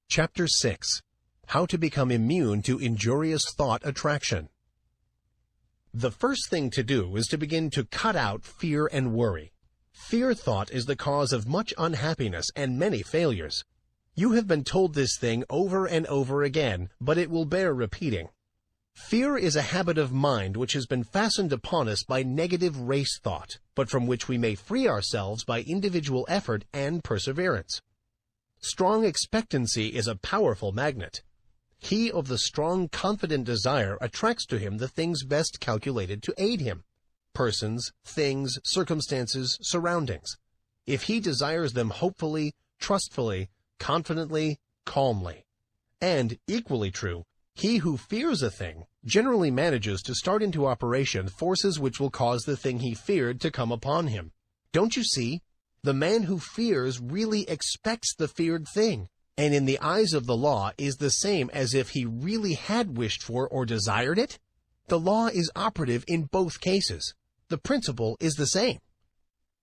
Chapter 6. How to become immune to injurious thought attraction. The first thing to do is to begin to cut out fear and worry. Fear thought is the cause of much unhappiness and many failures. You have been told this thing over and over again, but it will bear repeating. Fear is a habit of mind which has been fastened upon us by negative race thought, but from which we may free ourselves by individual effort and perseverance. Strong expectancy is a powerful magnet. He of the strong, confident desire attracts to him the things best calculated to aid him: persons, things, circumstances, surroundings. If he desires them hopefully, trustfully, confidently, calmly. And, equally true, he who fears a thing generally manages to start into operation forces which will cause the thing he feared to come upon him. Don't you see? The man who fears really expects the feared thing, and in the eyes of the law is the same as if he really had wished for or desired it. The law is operative in both cases. The principle is the same.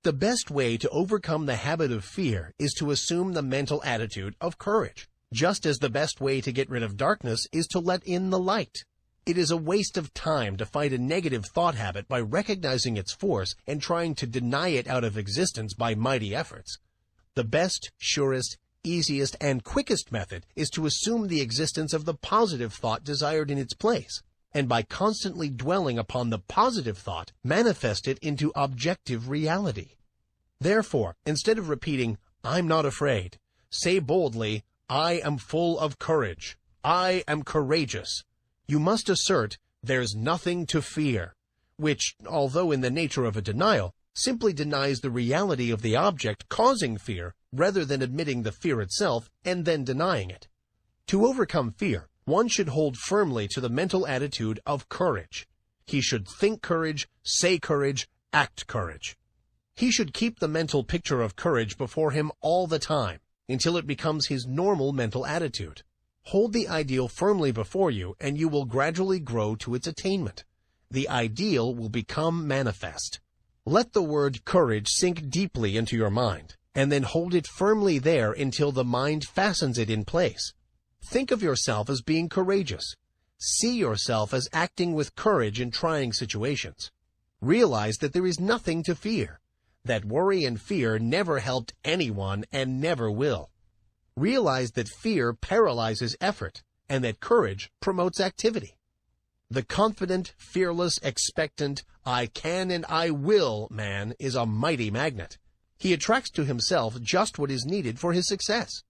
The best way to overcome the habit of fear is to assume the mental attitude of courage, just as the best way to get rid of darkness is to let in the light. It is a waste of time to fight a negative thought habit by recognizing its force and trying to deny it out of existence by mighty efforts. The best, surest, easiest, and quickest method is to assume the existence of the positive thought desired in its place, and by constantly dwelling upon the positive thought, manifest it into objective reality. Therefore, instead of repeating, "I'm not afraid," say boldly, "I am full of courage. I am courageous." You must assert, "There's nothing to fear," which, although in the nature of a denial, simply denies the reality of the object causing fear rather than admitting the fear itself and then denying it. To overcome fear, one should hold firmly to the mental attitude of courage. He should think courage, say courage, act courage. He should keep the mental picture of courage before him all the time, until it becomes his normal mental attitude. Hold the ideal firmly before you, and you will gradually grow to its attainment. The ideal will become manifest. Let the word courage sink deeply into your mind, and then hold it firmly there until the mind fastens it in place. Think of yourself as being courageous. See yourself as acting with courage in trying situations. Realize that there is nothing to fear, that worry and fear never helped anyone and never will. Realize that fear paralyzes effort, and that courage promotes activity. The confident, fearless, expectant, I can and I will man is a mighty magnet. He attracts to himself just what is needed for his success.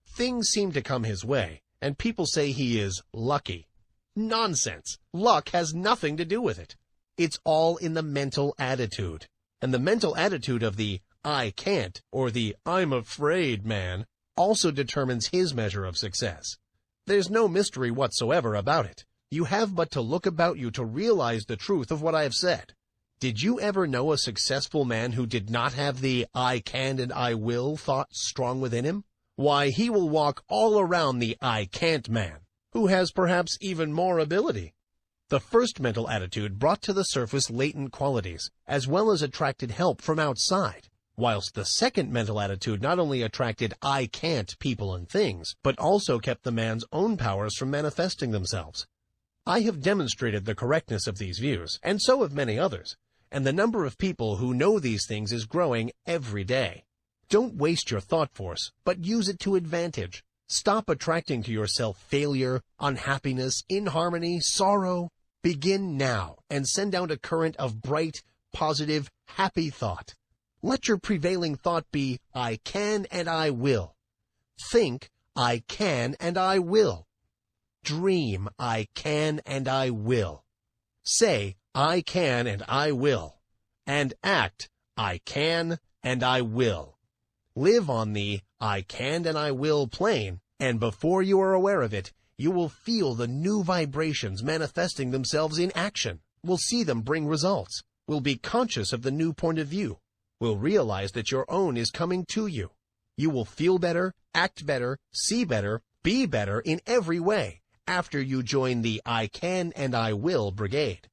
Things seem to come his way, and people say he is lucky. Nonsense! Luck has nothing to do with it. It's all in the mental attitude. And the mental attitude of the I can't or the I'm afraid man also determines his measure of success. There's no mystery whatsoever about it. You have but to look about you to realize the truth of what I have said. Did you ever know a successful man who did not have the I can and I will thought strong within him? Why, he will walk all around the I can't man, who has perhaps even more ability. The first mental attitude brought to the surface latent qualities, as well as attracted help from outside, whilst the second mental attitude not only attracted I can't people and things, but also kept the man's own powers from manifesting themselves. I have demonstrated the correctness of these views, and so have many others, and the number of people who know these things is growing every day. Don't waste your thought force, but use it to advantage. Stop attracting to yourself failure, unhappiness, inharmony, sorrow. Begin now and send out a current of bright, positive, happy thought. Let your prevailing thought be, I can and I will. Think, I can and I will. Dream, I can and I will. Say, I can and I will. And act, I can and I will. Live on the I can and I will plane, and before you are aware of it, you will feel the new vibrations manifesting themselves in action, will see them bring results, will be conscious of the new point of view, will realize that your own is coming to you. You will feel better, act better, see better, be better in every way after you join the I can and I will brigade.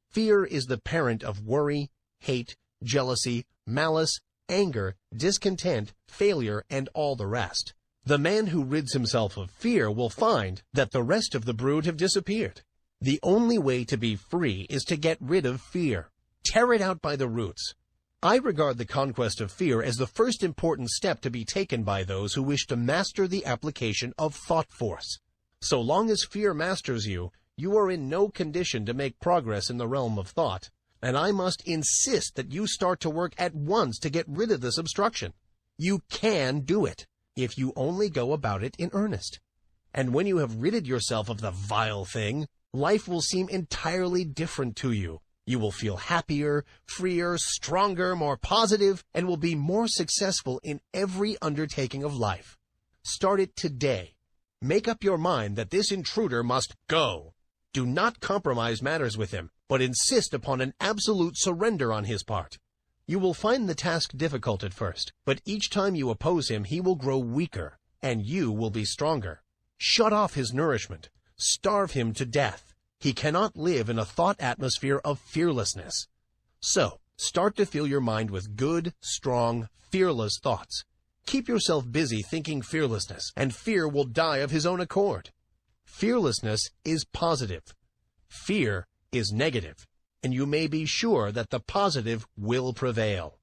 Fear is the parent of worry, hate, jealousy, malice, anger, discontent, failure, and all the rest. The man who rids himself of fear will find that the rest of the brood have disappeared. The only way to be free is to get rid of fear. Tear it out by the roots. I regard the conquest of fear as the first important step to be taken by those who wish to master the application of thought force. So long as fear masters you, you are in no condition to make progress in the realm of thought, and I must insist that you start to work at once to get rid of this obstruction. You can do it, if you only go about it in earnest. And when you have ridded yourself of the vile thing, life will seem entirely different to you. You will feel happier, freer, stronger, more positive, and will be more successful in every undertaking of life. Start it today. Make up your mind that this intruder must go. Do not compromise matters with him, but insist upon an absolute surrender on his part. You will find the task difficult at first, but each time you oppose him, he will grow weaker, and you will be stronger. Shut off his nourishment. Starve him to death. He cannot live in a thought atmosphere of fearlessness. So, start to fill your mind with good, strong, fearless thoughts. Keep yourself busy thinking fearlessness, and fear will die of his own accord. Fearlessness is positive. Fear is negative, and you may be sure that the positive will prevail.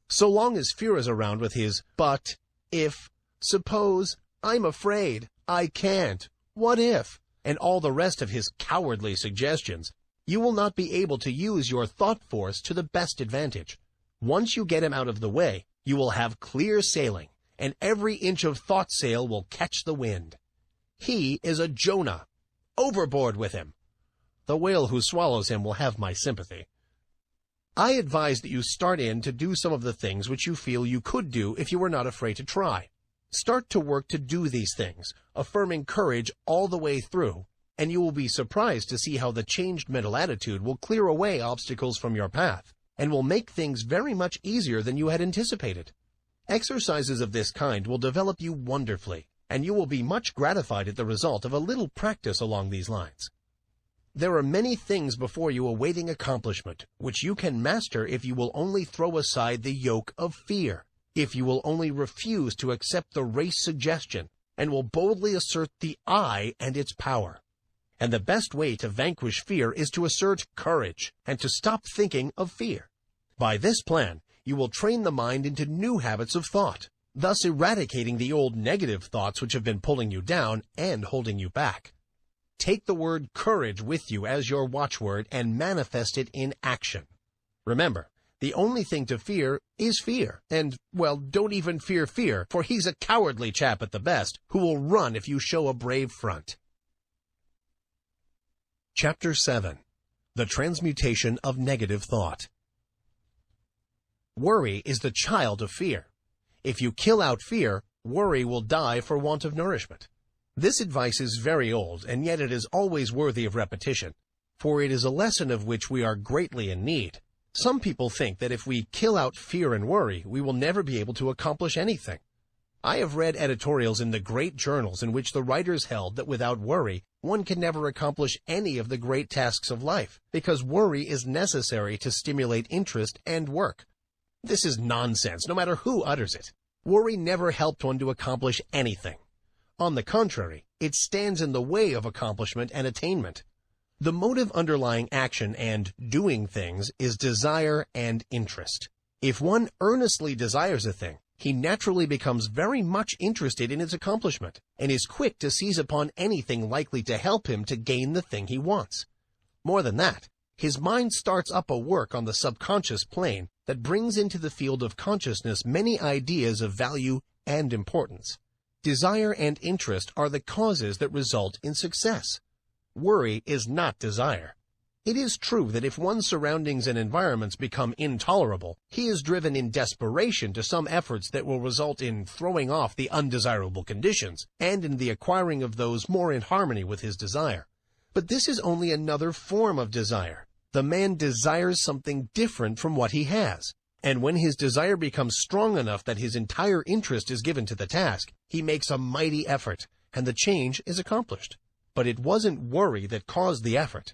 So long as fear is around with his but, if, suppose, I'm afraid, I can't, what if, and all the rest of his cowardly suggestions, you will not be able to use your thought force to the best advantage. Once you get him out of the way, you will have clear sailing, and every inch of thought sail will catch the wind. He is a Jonah. Overboard with him. The whale who swallows him will have my sympathy. I advise that you start in to do some of the things which you feel you could do if you were not afraid to try. Start to work to do these things, affirming courage all the way through, and you will be surprised to see how the changed mental attitude will clear away obstacles from your path, and will make things very much easier than you had anticipated. Exercises of this kind will develop you wonderfully, and you will be much gratified at the result of a little practice along these lines. There are many things before you awaiting accomplishment, which you can master if you will only throw aside the yoke of fear, if you will only refuse to accept the race suggestion, and will boldly assert the I and its power. And the best way to vanquish fear is to assert courage, and to stop thinking of fear. By this plan, you will train the mind into new habits of thought, thus eradicating the old negative thoughts which have been pulling you down and holding you back. Take the word courage with you as your watchword and manifest it in action. Remember, the only thing to fear is fear, and, well, don't even fear fear, for he's a cowardly chap at the best, who will run if you show a brave front. Chapter 7. The Transmutation of Negative Thought. Worry is the child of fear. If you kill out fear, worry will die for want of nourishment. This advice is very old, and yet it is always worthy of repetition, for it is a lesson of which we are greatly in need. Some people think that if we kill out fear and worry, we will never be able to accomplish anything. I have read editorials in the great journals in which the writers held that without worry, one can never accomplish any of the great tasks of life, because worry is necessary to stimulate interest and work. This is nonsense, no matter who utters it. Worry never helped one to accomplish anything. On the contrary, it stands in the way of accomplishment and attainment. The motive underlying action and doing things is desire and interest. If one earnestly desires a thing, he naturally becomes very much interested in its accomplishment, and is quick to seize upon anything likely to help him to gain the thing he wants. More than that, his mind starts up a work on the subconscious plane that brings into the field of consciousness many ideas of value and importance. Desire and interest are the causes that result in success. Worry is not desire. It is true that if one's surroundings and environments become intolerable, he is driven in desperation to some efforts that will result in throwing off the undesirable conditions and in the acquiring of those more in harmony with his desire. But this is only another form of desire. The man desires something different from what he has. And when his desire becomes strong enough that his entire interest is given to the task, he makes a mighty effort, and the change is accomplished. But it wasn't worry that caused the effort.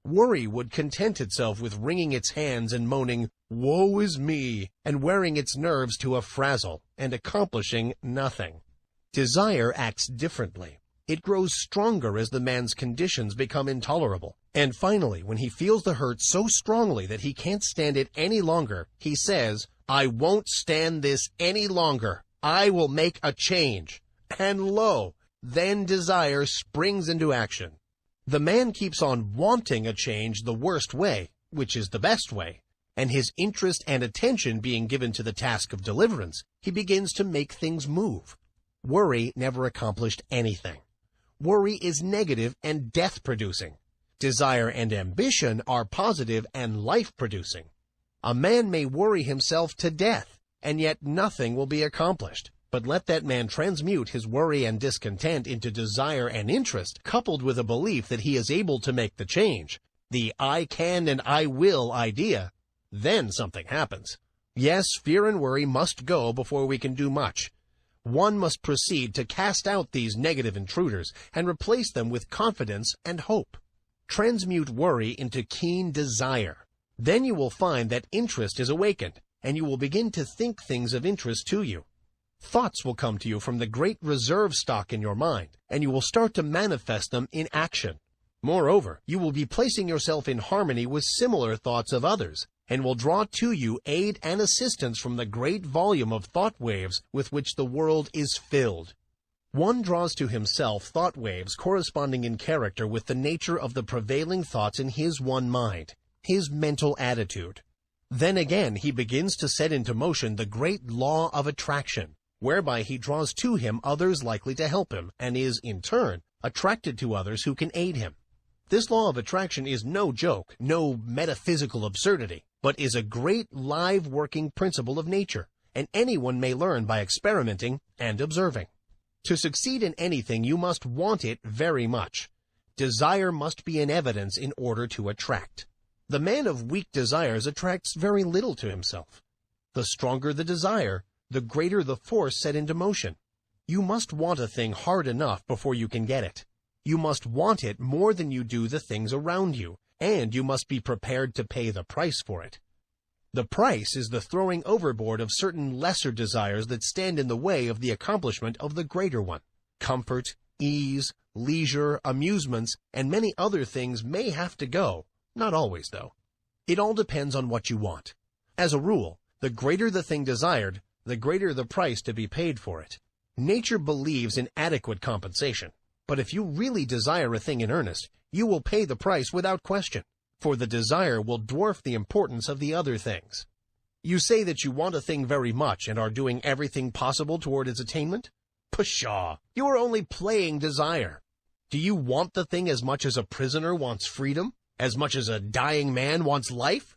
Worry would content itself with wringing its hands and moaning, "Woe is me," and wearing its nerves to a frazzle, and accomplishing nothing. Desire acts differently. It grows stronger as the man's conditions become intolerable. And finally, when he feels the hurt so strongly that he can't stand it any longer, he says, "I won't stand this any longer. I will make a change." And lo, then desire springs into action. The man keeps on wanting a change the worst way, which is the best way, and his interest and attention being given to the task of deliverance, he begins to make things move. Worry never accomplished anything. Worry is negative and death-producing. Desire and ambition are positive and life-producing. A man may worry himself to death, and yet nothing will be accomplished. But let that man transmute his worry and discontent into desire and interest, coupled with a belief that he is able to make the change, the I can and I will idea, then something happens. Yes, fear and worry must go before we can do much. One must proceed to cast out these negative intruders and replace them with confidence and hope. Transmute worry into keen desire. Then you will find that interest is awakened, and you will begin to think things of interest to you. Thoughts will come to you from the great reserve stock in your mind, and you will start to manifest them in action. Moreover, you will be placing yourself in harmony with similar thoughts of others, and will draw to you aid and assistance from the great volume of thought waves with which the world is filled. One draws to himself thought waves corresponding in character with the nature of the prevailing thoughts in his one mind, his mental attitude. Then again he begins to set into motion the great law of attraction, whereby he draws to him others likely to help him, and is, in turn, attracted to others who can aid him. This law of attraction is no joke, no metaphysical absurdity, but is a great live working principle of nature, and anyone may learn by experimenting and observing. To succeed in anything, you must want it very much. Desire must be in evidence in order to attract. The man of weak desires attracts very little to himself. The stronger the desire, the greater the force set into motion. You must want a thing hard enough before you can get it. You must want it more than you do the things around you, and you must be prepared to pay the price for it. The price is the throwing overboard of certain lesser desires that stand in the way of the accomplishment of the greater one. Comfort, ease, leisure, amusements, and many other things may have to go. Not always, though. It all depends on what you want. As a rule, the greater the thing desired, the greater the price to be paid for it. Nature believes in adequate compensation, but if you really desire a thing in earnest, you will pay the price without question, for the desire will dwarf the importance of the other things. You say that you want a thing very much and are doing everything possible toward its attainment? Pshaw! You are only playing desire. Do you want the thing as much as a prisoner wants freedom? As much as a dying man wants life?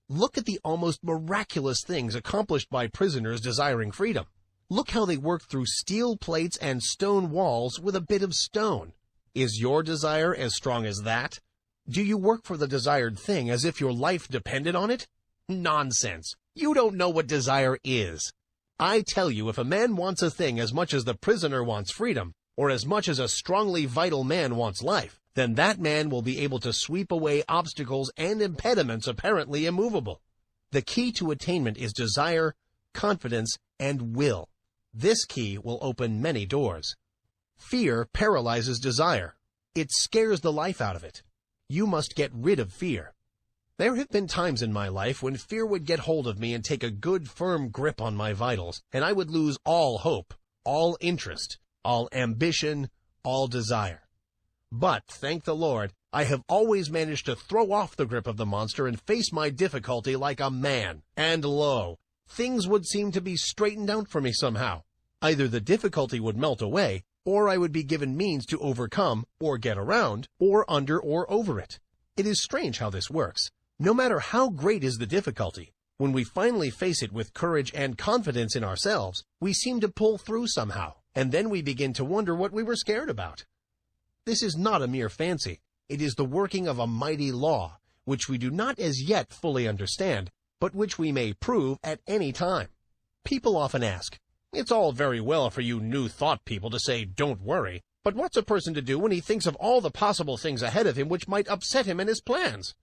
Look at the almost miraculous things accomplished by prisoners desiring freedom. Look how they work through steel plates and stone walls with a bit of stone. Is your desire as strong as that? Do you work for the desired thing as if your life depended on it? Nonsense! You don't know what desire is. I tell you, if a man wants a thing as much as the prisoner wants freedom, or as much as a strongly vital man wants life, then that man will be able to sweep away obstacles and impediments apparently immovable. The key to attainment is desire, confidence, and will. This key will open many doors. Fear paralyzes desire. It scares the life out of it. You must get rid of fear. There have been times in my life when fear would get hold of me and take a good firm grip on my vitals, and I would lose all hope, all interest, all ambition, all desire. But, thank the Lord, I have always managed to throw off the grip of the monster and face my difficulty like a man. And lo, things would seem to be straightened out for me somehow. Either the difficulty would melt away, or I would be given means to overcome, or get around, or under or over it. It is strange how this works. No matter how great is the difficulty, when we finally face it with courage and confidence in ourselves, we seem to pull through somehow, and then we begin to wonder what we were scared about. This is not a mere fancy. It is the working of a mighty law, which we do not as yet fully understand, but which we may prove at any time. People often ask, "It's all very well for you New Thought people to say, 'Don't worry,' but what's a person to do when he thinks of all the possible things ahead of him which might upset him and his plans?"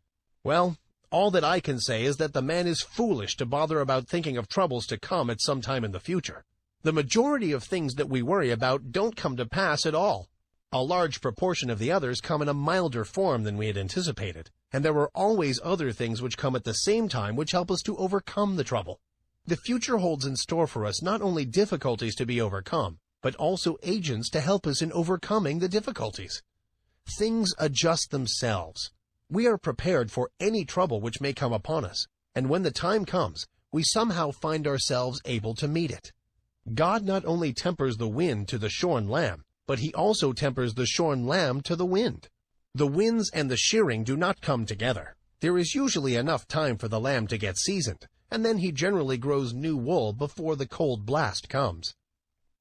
Well, all that I can say is that the man is foolish to bother about thinking of troubles to come at some time in the future. The majority of things that we worry about don't come to pass at all. A large proportion of the others come in a milder form than we had anticipated, and there are always other things which come at the same time which help us to overcome the trouble. The future holds in store for us not only difficulties to be overcome, but also agents to help us in overcoming the difficulties. Things adjust themselves. We are prepared for any trouble which may come upon us, and when the time comes, we somehow find ourselves able to meet it. God not only tempers the wind to the shorn lamb, but he also tempers the shorn lamb to the wind. The winds and the shearing do not come together. There is usually enough time for the lamb to get seasoned, and then he generally grows new wool before the cold blast comes.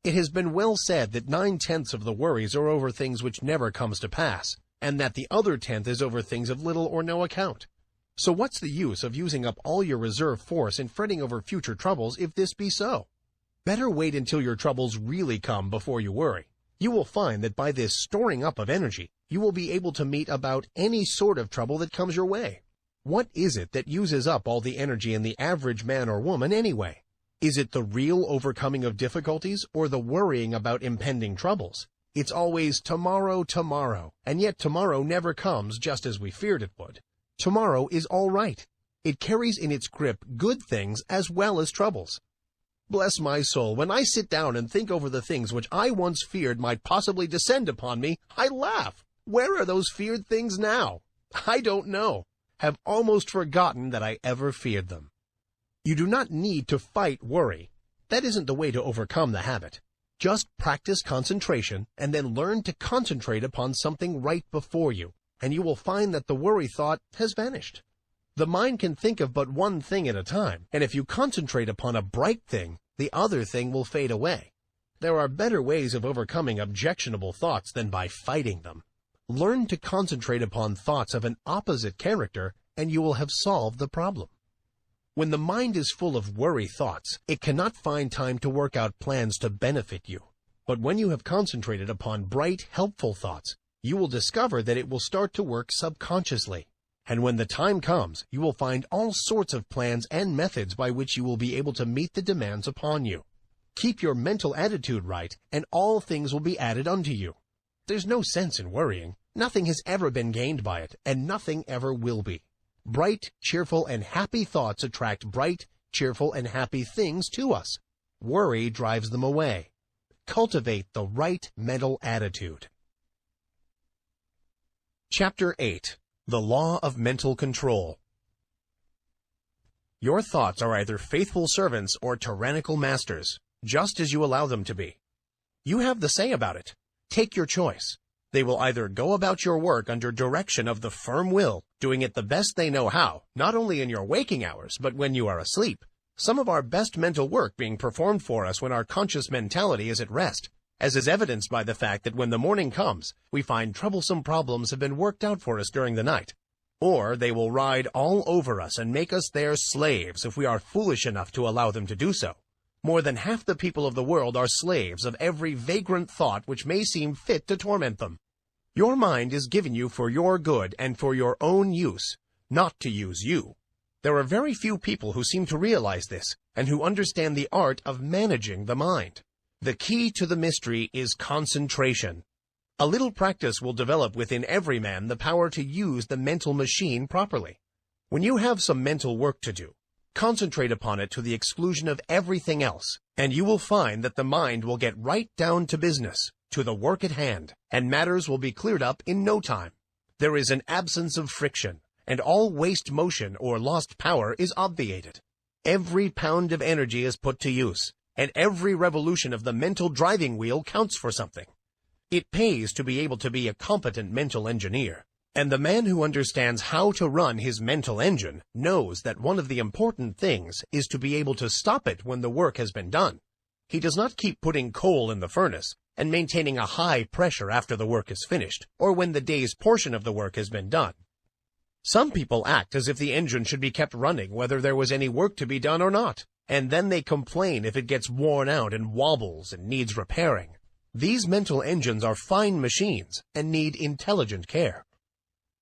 It has been well said that 9/10 of the worries are over things which never comes to pass, and that the other 10th is over things of little or no account. So what's the use of using up all your reserve force and fretting over future troubles if this be so? Better wait until your troubles really come before you worry. You will find that by this storing up of energy, you will be able to meet about any sort of trouble that comes your way. What is it that uses up all the energy in the average man or woman anyway? Is it the real overcoming of difficulties or the worrying about impending troubles? It's always tomorrow, tomorrow, and yet tomorrow never comes just as we feared it would. Tomorrow is all right. It carries in its grip good things as well as troubles. Bless my soul, when I sit down and think over the things which I once feared might possibly descend upon me, I laugh. Where are those feared things now? I don't know. Have almost forgotten that I ever feared them. You do not need to fight worry. That isn't the way to overcome the habit. Just practice concentration and then learn to concentrate upon something right before you, and you will find that the worry thought has vanished. The mind can think of but one thing at a time, and if you concentrate upon a bright thing, the other thing will fade away. There are better ways of overcoming objectionable thoughts than by fighting them. Learn to concentrate upon thoughts of an opposite character, and you will have solved the problem. When the mind is full of worry thoughts, it cannot find time to work out plans to benefit you. But when you have concentrated upon bright, helpful thoughts, You will discover that it will start to work subconsciously. And when the time comes, you will find all sorts of plans and methods by which you will be able to meet the demands upon you. Keep your mental attitude right, and all things will be added unto you. There's no sense in worrying. Nothing has ever been gained by it, and nothing ever will be. Bright, cheerful, and happy thoughts attract bright, cheerful, and happy things to us. Worry drives them away. Cultivate the right mental attitude. Chapter 8. The Law of Mental Control. Your thoughts are either faithful servants or tyrannical masters, just as you allow them to be. You have the say about it. Take your choice. They will either go about your work under direction of the firm will, doing it the best they know how, not only in your waking hours, but when you are asleep. Some of our best mental work being performed for us when our conscious mentality is at rest, as is evidenced by the fact that when the morning comes, we find troublesome problems have been worked out for us during the night. Or they will ride all over us and make us their slaves if we are foolish enough to allow them to do so. More than half the people of the world are slaves of every vagrant thought which may seem fit to torment them. Your mind is given you for your good and for your own use, not to use you. There are very few people who seem to realize this and who understand the art of managing the mind. The key to the mystery is concentration. A little practice will develop within every man the power to use the mental machine properly. When you have some mental work to do, concentrate upon it to the exclusion of everything else, and you will find that the mind will get right down to business, to the work at hand, and matters will be cleared up in no time. There is an absence of friction, and all waste motion or lost power is obviated. Every pound of energy is put to use, and every revolution of the mental driving wheel counts for something. It pays to be able to be a competent mental engineer, and the man who understands how to run his mental engine knows that one of the important things is to be able to stop it when the work has been done. He does not keep putting coal in the furnace and maintaining a high pressure after the work is finished, or when the day's portion of the work has been done. Some people act as if the engine should be kept running whether there was any work to be done or not, and then they complain if it gets worn out and wobbles and needs repairing. These mental engines are fine machines and need intelligent care.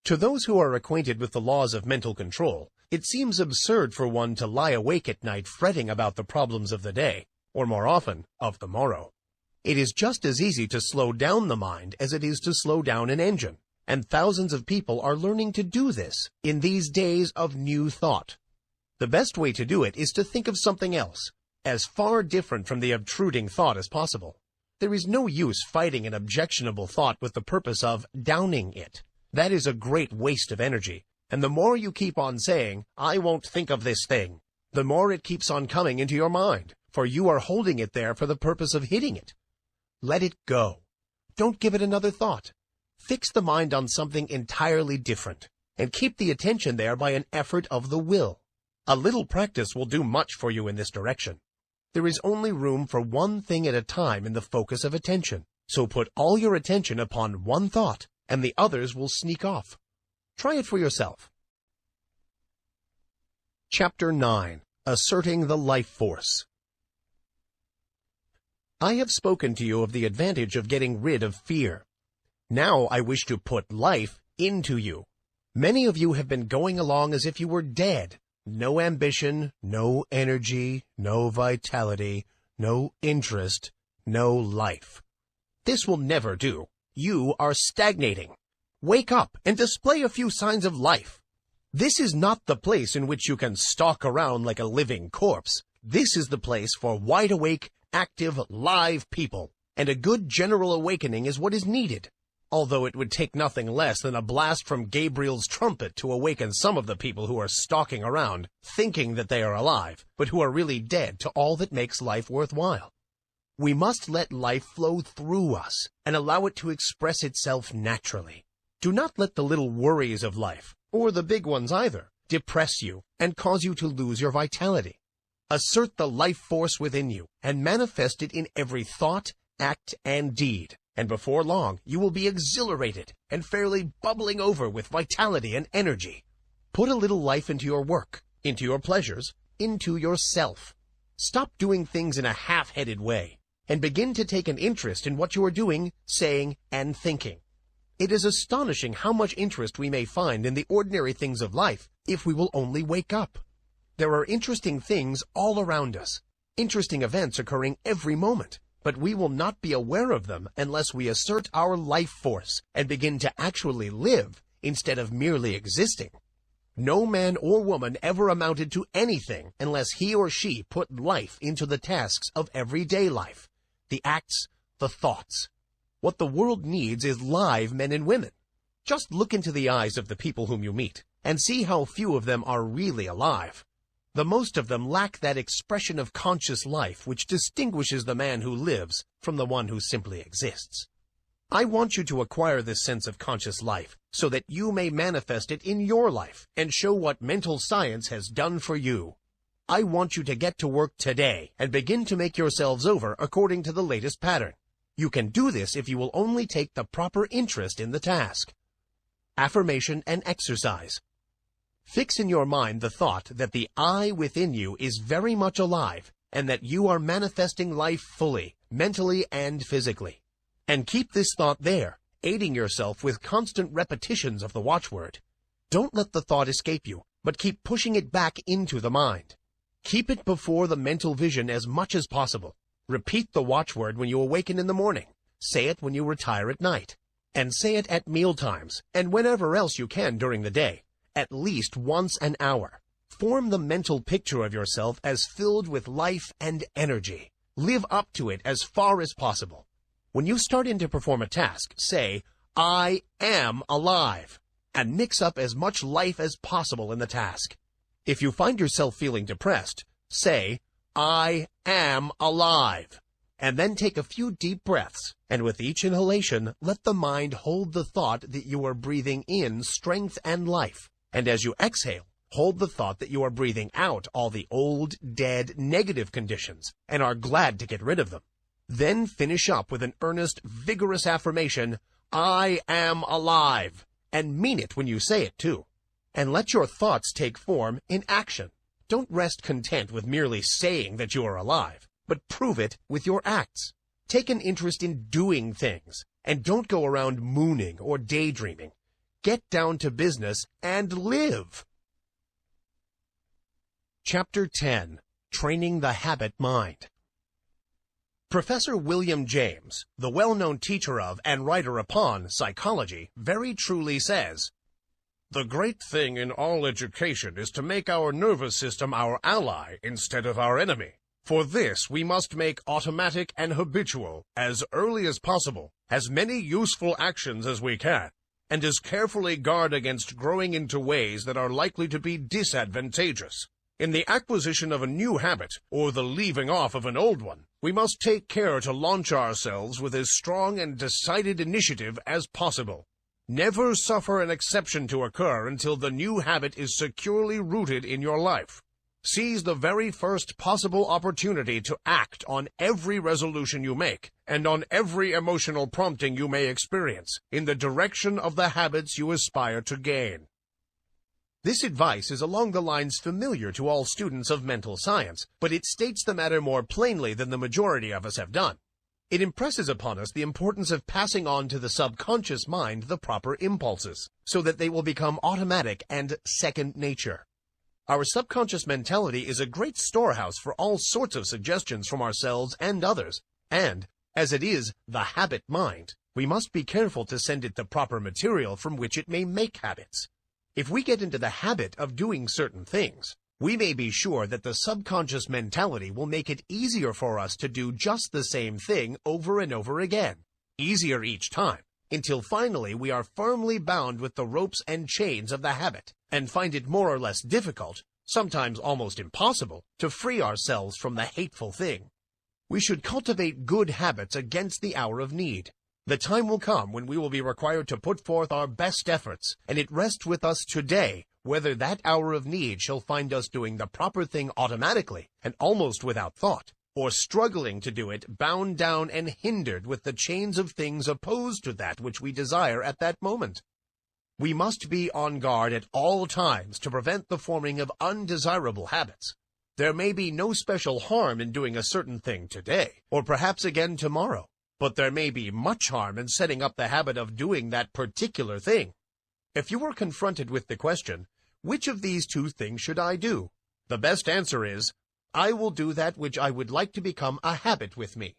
To those who are acquainted with the laws of mental control, it seems absurd for one to lie awake at night fretting about the problems of the day, or more often, of the morrow. It is just as easy to slow down the mind as it is to slow down an engine, and thousands of people are learning to do this in these days of new thought. The best way to do it is to think of something else, as far different from the obtruding thought as possible. There is no use fighting an objectionable thought with the purpose of downing it. That is a great waste of energy, and the more you keep on saying, "I won't think of this thing," the more it keeps on coming into your mind, for you are holding it there for the purpose of hitting it. Let it go. Don't give it another thought. Fix the mind on something entirely different, and keep the attention there by an effort of the will. A little practice will do much for you in this direction. There is only room for one thing at a time in the focus of attention, so put all your attention upon one thought, and the others will sneak off. Try it for yourself. Chapter 9. Asserting the Life Force. I have spoken to you of the advantage of getting rid of fear. Now I wish to put life into you. Many of you have been going along as if you were dead. No ambition, no energy, no vitality, no interest, no life. This will never do. You are stagnating. Wake up and display a few signs of life. This is not the place in which you can stalk around like a living corpse. This is the place for wide-awake, active, live people, and a good general awakening is what is needed. Although it would take nothing less than a blast from Gabriel's trumpet to awaken some of the people who are stalking around, thinking that they are alive, but who are really dead to all that makes life worthwhile. We must let life flow through us and allow it to express itself naturally. Do not let the little worries of life, or the big ones either, depress you and cause you to lose your vitality. Assert the life force within you and manifest it in every thought, act, and deed. And before long, you will be exhilarated and fairly bubbling over with vitality and energy. Put a little life into your work, into your pleasures, into yourself. Stop doing things in a half-headed way, and begin to take an interest in what you are doing, saying, and thinking. It is astonishing how much interest we may find in the ordinary things of life if we will only wake up. There are interesting things all around us, interesting events occurring every moment, but we will not be aware of them unless we assert our life force and begin to actually live instead of merely existing. No man or woman ever amounted to anything unless he or she put life into the tasks of everyday life, the acts, the thoughts. What the world needs is live men and women. Just look into the eyes of the people whom you meet and see how few of them are really alive. The most of them lack that expression of conscious life which distinguishes the man who lives from the one who simply exists. I want you to acquire this sense of conscious life so that you may manifest it in your life and show what mental science has done for you. I want you to get to work today and begin to make yourselves over according to the latest pattern. You can do this if you will only take the proper interest in the task. Affirmation and exercise. Fix in your mind the thought that the I within you is very much alive and that you are manifesting life fully, mentally and physically. And keep this thought there, aiding yourself with constant repetitions of the watchword. Don't let the thought escape you, but keep pushing it back into the mind. Keep it before the mental vision as much as possible. Repeat the watchword when you awaken in the morning. Say it when you retire at night. And say it at meal times and whenever else you can during the day, at least once an hour. Form the mental picture of yourself as filled with life and energy. Live up to it as far as possible. When you start in to perform a task, say, I am alive, and mix up as much life as possible in the task. If you find yourself feeling depressed, say, I am alive, and then take a few deep breaths, and with each inhalation, let the mind hold the thought that you are breathing in strength and life, and as you exhale, hold the thought that you are breathing out all the old, dead, negative conditions, and are glad to get rid of them. Then finish up with an earnest, vigorous affirmation, I am alive, and mean it when you say it too. And let your thoughts take form in action. Don't rest content with merely saying that you are alive, but prove it with your acts. Take an interest in doing things, and don't go around mooning or daydreaming. Get down to business and live. Chapter 10. Training the Habit Mind. Professor William James, the well-known teacher of and writer upon psychology, very truly says, "The great thing in all education is to make our nervous system our ally instead of our enemy. For this we must make automatic and habitual, as early as possible, as many useful actions as we can, and as carefully guard against growing into ways that are likely to be disadvantageous. In the acquisition of a new habit, or the leaving off of an old one, we must take care to launch ourselves with as strong and decided initiative as possible. Never suffer an exception to occur until the new habit is securely rooted in your life. Seize the very first possible opportunity to act on every resolution you make, and on every emotional prompting you may experience, in the direction of the habits you aspire to gain." This advice is along the lines familiar to all students of mental science, but it states the matter more plainly than the majority of us have done. It impresses upon us the importance of passing on to the subconscious mind the proper impulses, so that they will become automatic and second nature. Our subconscious mentality is a great storehouse for all sorts of suggestions from ourselves and others, and, as it is the habit mind, we must be careful to send it the proper material from which it may make habits. If we get into the habit of doing certain things, we may be sure that the subconscious mentality will make it easier for us to do just the same thing over and over again, easier each time, until finally we are firmly bound with the ropes and chains of the habit, and find it more or less difficult, sometimes almost impossible, to free ourselves from the hateful thing. We should cultivate good habits against the hour of need. The time will come when we will be required to put forth our best efforts, and it rests with us today whether that hour of need shall find us doing the proper thing automatically and almost without thought, or struggling to do it bound down and hindered with the chains of things opposed to that which we desire at that moment. We must be on guard at all times to prevent the forming of undesirable habits. There may be no special harm in doing a certain thing today, or perhaps again tomorrow, but there may be much harm in setting up the habit of doing that particular thing. If you were confronted with the question, which of these two things should I do? The best answer is, I will do that which I would like to become a habit with me.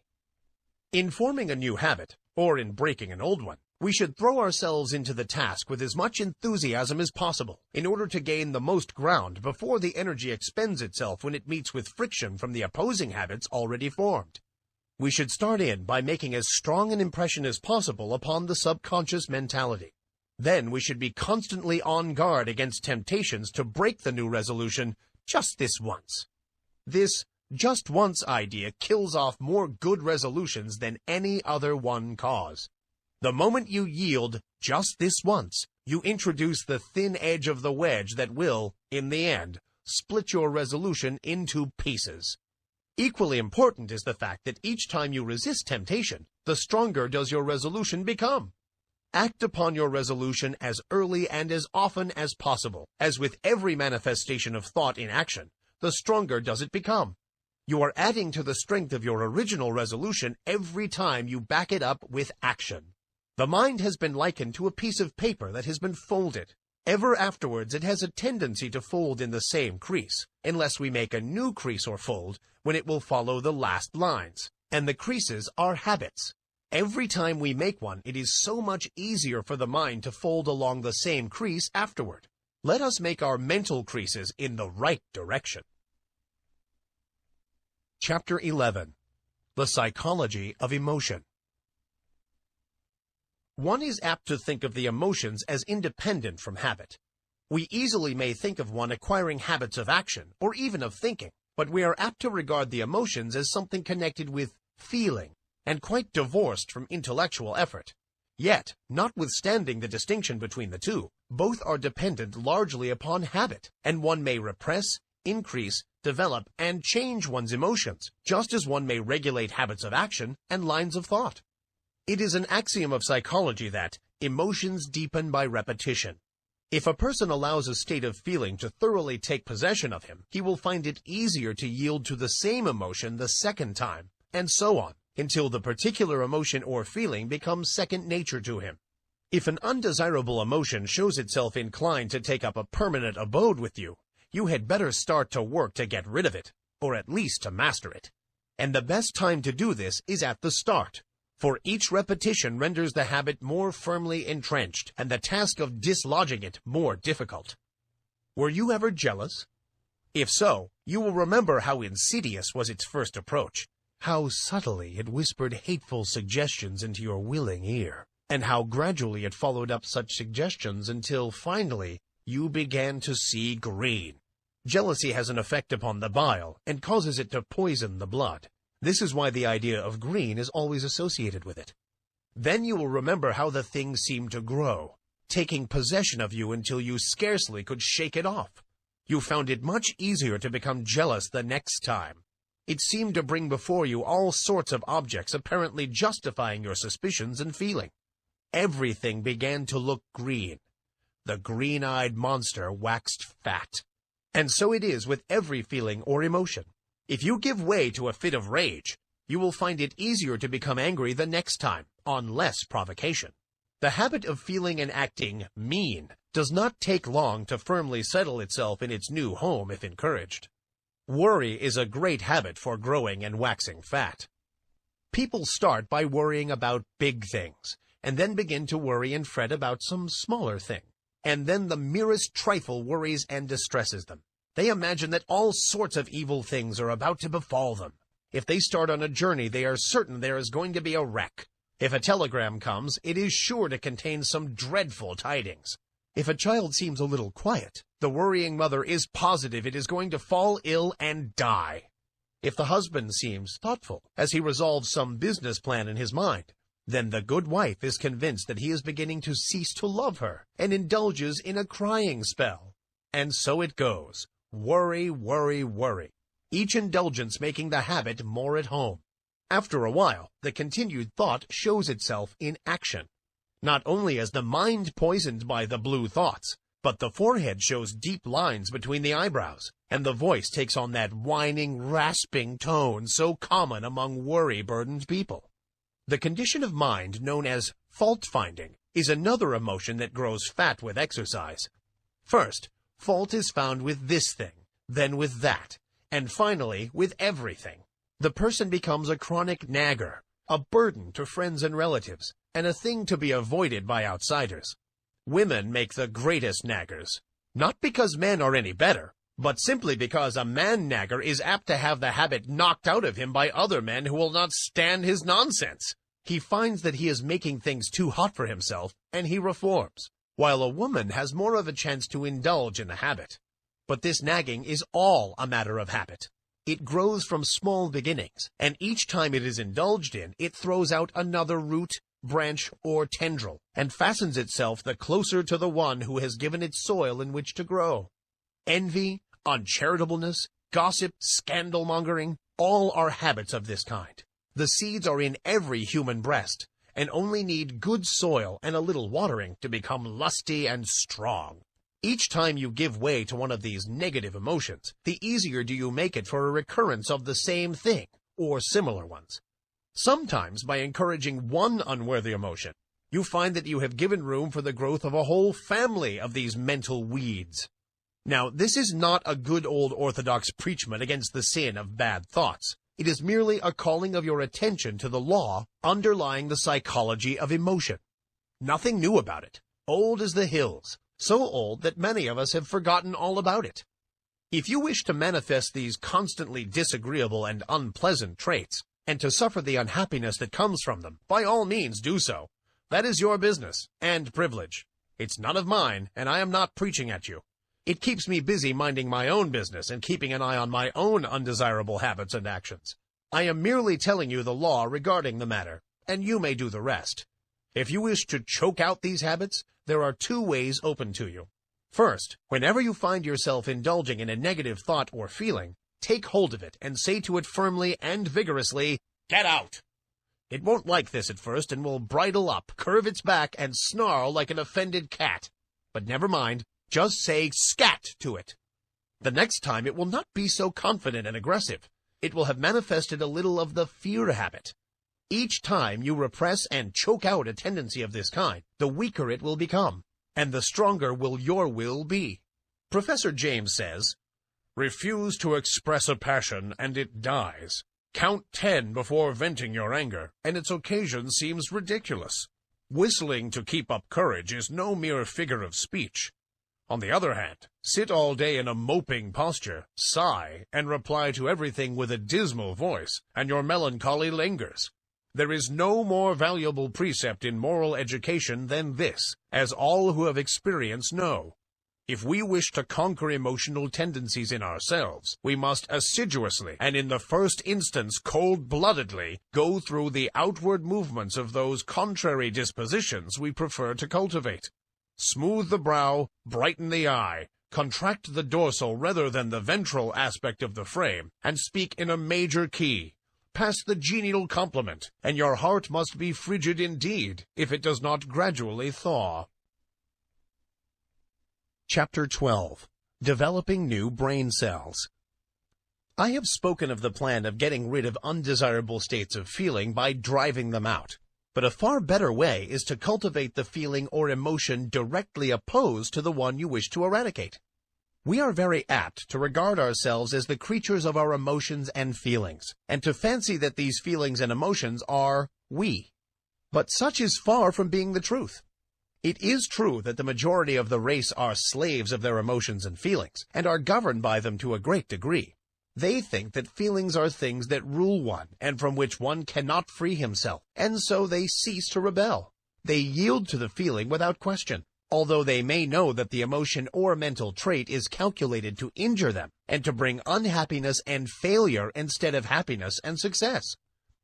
In forming a new habit, or in breaking an old one, we should throw ourselves into the task with as much enthusiasm as possible in order to gain the most ground before the energy expends itself when it meets with friction from the opposing habits already formed. We should start in by making as strong an impression as possible upon the subconscious mentality. Then we should be constantly on guard against temptations to break the new resolution just this once. This just once idea kills off more good resolutions than any other one cause. The moment you yield just this once, you introduce the thin edge of the wedge that will, in the end, split your resolution into pieces. Equally important is the fact that each time you resist temptation, the stronger does your resolution become. Act upon your resolution as early and as often as possible, as with every manifestation of thought in action, the stronger does it become. You are adding to the strength of your original resolution every time you back it up with action. The mind has been likened to a piece of paper that has been folded. Ever afterwards it has a tendency to fold in the same crease, unless we make a new crease or fold, when it will follow the last lines. And the creases are habits. Every time we make one, it is so much easier for the mind to fold along the same crease afterward. Let us make our mental creases in the right direction. Chapter 11. The Psychology of Emotion. One is apt to think of the emotions as independent from habit. We easily may think of one acquiring habits of action, or even of thinking, but we are apt to regard the emotions as something connected with feeling, and quite divorced from intellectual effort. Yet, notwithstanding the distinction between the two, both are dependent largely upon habit, and one may repress, increase, develop, and change one's emotions, just as one may regulate habits of action and lines of thought. It is an axiom of psychology that emotions deepen by repetition. If a person allows a state of feeling to thoroughly take possession of him, he will find it easier to yield to the same emotion the second time, and so on, until the particular emotion or feeling becomes second nature to him. If an undesirable emotion shows itself inclined to take up a permanent abode with you, you had better start to work to get rid of it, or at least to master it. And the best time to do this is at the start, for each repetition renders the habit more firmly entrenched, and the task of dislodging it more difficult. Were you ever jealous? If so, you will remember how insidious was its first approach, how subtly it whispered hateful suggestions into your willing ear, and how gradually it followed up such suggestions until, finally, you began to see green. Jealousy has an effect upon the bile and causes it to poison the blood. This is why the idea of green is always associated with it. Then you will remember how the thing seemed to grow, taking possession of you until you scarcely could shake it off. You found it much easier to become jealous the next time. It seemed to bring before you all sorts of objects apparently justifying your suspicions and feeling. Everything began to look green. The green-eyed monster waxed fat. And so it is with every feeling or emotion. If you give way to a fit of rage, you will find it easier to become angry the next time, on less provocation. The habit of feeling and acting mean does not take long to firmly settle itself in its new home if encouraged. Worry is a great habit for growing and waxing fat. People start by worrying about big things, and then begin to worry and fret about some smaller thing. And then the merest trifle worries and distresses them. They imagine that all sorts of evil things are about to befall them. If they start on a journey, they are certain there is going to be a wreck. If a telegram comes, it is sure to contain some dreadful tidings. If a child seems a little quiet, the worrying mother is positive it is going to fall ill and die. If the husband seems thoughtful, as he resolves some business plan in his mind, then the good wife is convinced that he is beginning to cease to love her, and indulges in a crying spell. And so it goes. Worry, worry, worry. Each indulgence making the habit more at home. After a while, the continued thought shows itself in action. Not only is the mind poisoned by the blue thoughts, but the forehead shows deep lines between the eyebrows, and the voice takes on that whining, rasping tone so common among worry-burdened people. The condition of mind known as fault-finding is another emotion that grows fat with exercise. First, fault is found with this thing, then with that, and finally with everything. The person becomes a chronic nagger, a burden to friends and relatives, and a thing to be avoided by outsiders. Women make the greatest naggers, not because men are any better, but simply because a man-nagger is apt to have the habit knocked out of him by other men who will not stand his nonsense. He finds that he is making things too hot for himself, and he reforms, while a woman has more of a chance to indulge in the habit. But this nagging is all a matter of habit. It grows from small beginnings, and each time it is indulged in, it throws out another root, branch, or tendril, and fastens itself the closer to the one who has given it soil in which to grow. Envy, uncharitableness, gossip, scandal-mongering, all are habits of this kind. The seeds are in every human breast, and only need good soil and a little watering to become lusty and strong. Each time you give way to one of these negative emotions, the easier do you make it for a recurrence of the same thing, or similar ones. Sometimes, by encouraging one unworthy emotion, you find that you have given room for the growth of a whole family of these mental weeds. Now, this is not a good old orthodox preachment against the sin of bad thoughts. It is merely a calling of your attention to the law underlying the psychology of emotion. Nothing new about it. Old as the hills, so old that many of us have forgotten all about it. If you wish to manifest these constantly disagreeable and unpleasant traits, and to suffer the unhappiness that comes from them, by all means do so. That is your business and privilege. It's none of mine, and I am not preaching at you. It keeps me busy minding my own business and keeping an eye on my own undesirable habits and actions. I am merely telling you the law regarding the matter, and you may do the rest. If you wish to choke out these habits, there are two ways open to you. First, whenever you find yourself indulging in a negative thought or feeling, take hold of it and say to it firmly and vigorously, "Get out!" It won't like this at first and will bridle up, curve its back, and snarl like an offended cat. But never mind. Just say "scat" to it. The next time it will not be so confident and aggressive. It will have manifested a little of the fear habit. Each time you repress and choke out a tendency of this kind, the weaker it will become, and the stronger will your will be. Professor James says, "Refuse to express a passion and it dies. Count 10 before venting your anger, and its occasion seems ridiculous. Whistling to keep up courage is no mere figure of speech. On the other hand, sit all day in a moping posture, sigh, and reply to everything with a dismal voice, and your melancholy lingers. There is no more valuable precept in moral education than this, as all who have experience know. If we wish to conquer emotional tendencies in ourselves, we must assiduously, and in the first instance cold-bloodedly, go through the outward movements of those contrary dispositions we prefer to cultivate. Smooth the brow, brighten the eye, contract the dorsal rather than the ventral aspect of the frame, and speak in a major key. Pass the genial compliment, and your heart must be frigid indeed, if it does not gradually thaw." Chapter 12. Developing New Brain Cells. I have spoken of the plan of getting rid of undesirable states of feeling by driving them out. But a far better way is to cultivate the feeling or emotion directly opposed to the one you wish to eradicate. We are very apt to regard ourselves as the creatures of our emotions and feelings, and to fancy that these feelings and emotions are we. But such is far from being the truth. It is true that the majority of the race are slaves of their emotions and feelings, and are governed by them to a great degree. They think that feelings are things that rule one, and from which one cannot free himself, and so they cease to rebel. They yield to the feeling without question, although they may know that the emotion or mental trait is calculated to injure them, and to bring unhappiness and failure instead of happiness and success.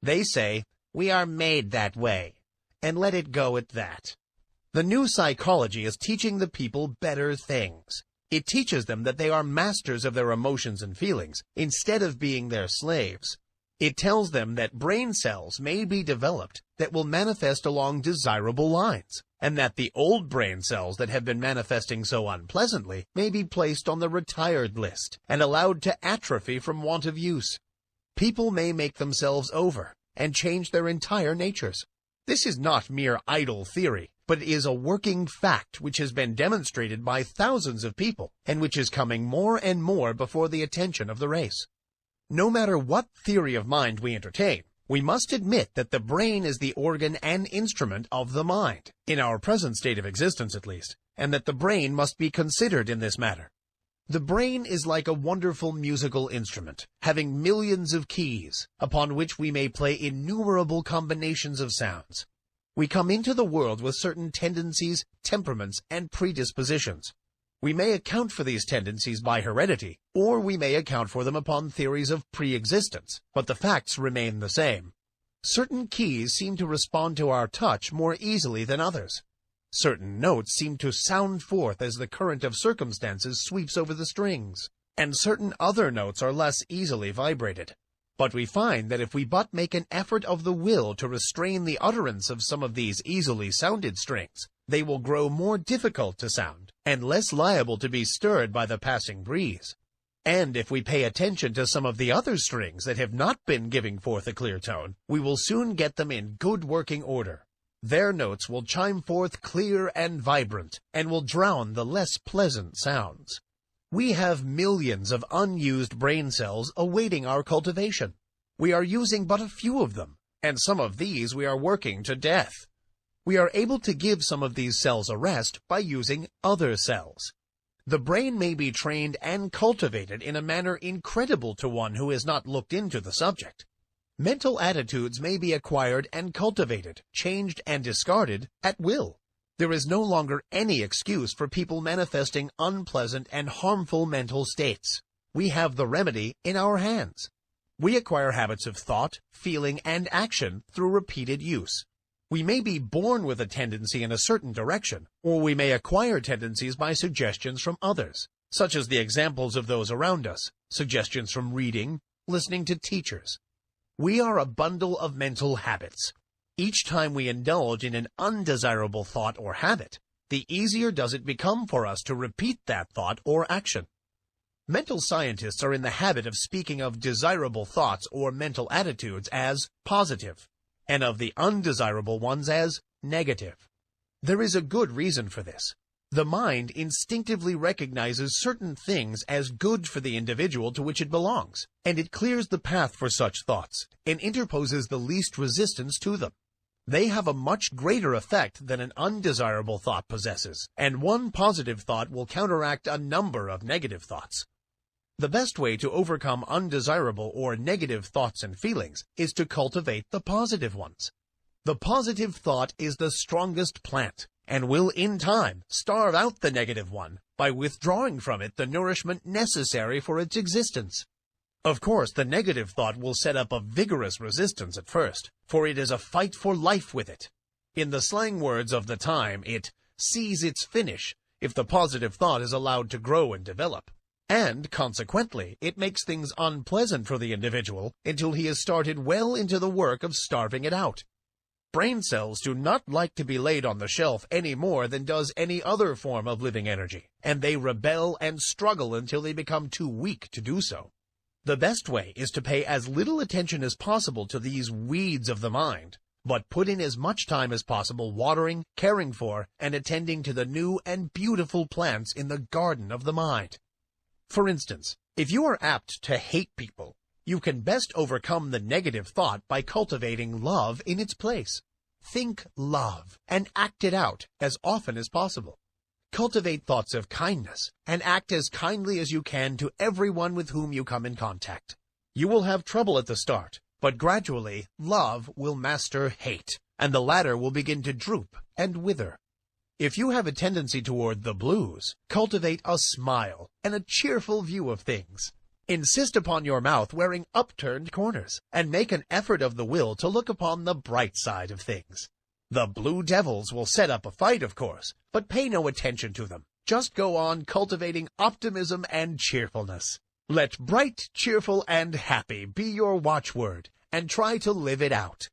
They say, "We are made that way," and let it go at that. The new psychology is teaching the people better things. It teaches them that they are masters of their emotions and feelings, instead of being their slaves. It tells them that brain cells may be developed that will manifest along desirable lines, and that the old brain cells that have been manifesting so unpleasantly may be placed on the retired list and allowed to atrophy from want of use. People may make themselves over, and change their entire natures. This is not mere idle theory, but is a working fact which has been demonstrated by thousands of people, and which is coming more and more before the attention of the race. No matter what theory of mind we entertain, we must admit that the brain is the organ and instrument of the mind, in our present state of existence at least, and that the brain must be considered in this matter. The brain is like a wonderful musical instrument, having millions of keys, upon which we may play innumerable combinations of sounds. We come into the world with certain tendencies, temperaments, and predispositions. We may account for these tendencies by heredity, or we may account for them upon theories of pre-existence, but the facts remain the same. Certain keys seem to respond to our touch more easily than others. Certain notes seem to sound forth as the current of circumstances sweeps over the strings, and certain other notes are less easily vibrated. But we find that if we but make an effort of the will to restrain the utterance of some of these easily sounded strings, they will grow more difficult to sound, and less liable to be stirred by the passing breeze. And if we pay attention to some of the other strings that have not been giving forth a clear tone, we will soon get them in good working order. Their notes will chime forth clear and vibrant, and will drown the less pleasant sounds. We have millions of unused brain cells awaiting our cultivation. We are using but a few of them, and some of these we are working to death. We are able to give some of these cells a rest by using other cells. The brain may be trained and cultivated in a manner incredible to one who has not looked into the subject. Mental attitudes may be acquired and cultivated, changed and discarded at will. There is no longer any excuse for people manifesting unpleasant and harmful mental states. We have the remedy in our hands. We acquire habits of thought, feeling, and action through repeated use. We may be born with a tendency in a certain direction, or we may acquire tendencies by suggestions from others, such as the examples of those around us, suggestions from reading, listening to teachers. We are a bundle of mental habits. Each time we indulge in an undesirable thought or habit, the easier does it become for us to repeat that thought or action. Mental scientists are in the habit of speaking of desirable thoughts or mental attitudes as positive, and of the undesirable ones as negative. There is a good reason for this. The mind instinctively recognizes certain things as good for the individual to which it belongs, and it clears the path for such thoughts and interposes the least resistance to them. They have a much greater effect than an undesirable thought possesses, and one positive thought will counteract a number of negative thoughts. The best way to overcome undesirable or negative thoughts and feelings is to cultivate the positive ones. The positive thought is the strongest plant, and will in time starve out the negative one by withdrawing from it the nourishment necessary for its existence. Of course, the negative thought will set up a vigorous resistance at first, for it is a fight for life with it. In the slang words of the time, it sees its finish if the positive thought is allowed to grow and develop. And, consequently, it makes things unpleasant for the individual until he has started well into the work of starving it out. Brain cells do not like to be laid on the shelf any more than does any other form of living energy, and they rebel and struggle until they become too weak to do so. The best way is to pay as little attention as possible to these weeds of the mind, but put in as much time as possible watering, caring for, and attending to the new and beautiful plants in the garden of the mind. For instance, if you are apt to hate people, you can best overcome the negative thought by cultivating love in its place. Think love and act it out as often as possible. Cultivate thoughts of kindness and act as kindly as you can to everyone with whom you come in contact. You will have trouble at the start, but gradually love will master hate, and the latter will begin to droop and wither. If you have a tendency toward the blues, cultivate a smile and a cheerful view of things. Insist upon your mouth wearing upturned corners, and make an effort of the will to look upon the bright side of things. The blue devils will set up a fight, of course, but pay no attention to them. Just go on cultivating optimism and cheerfulness. Let bright, cheerful, and happy be your watchword, and try to live it out.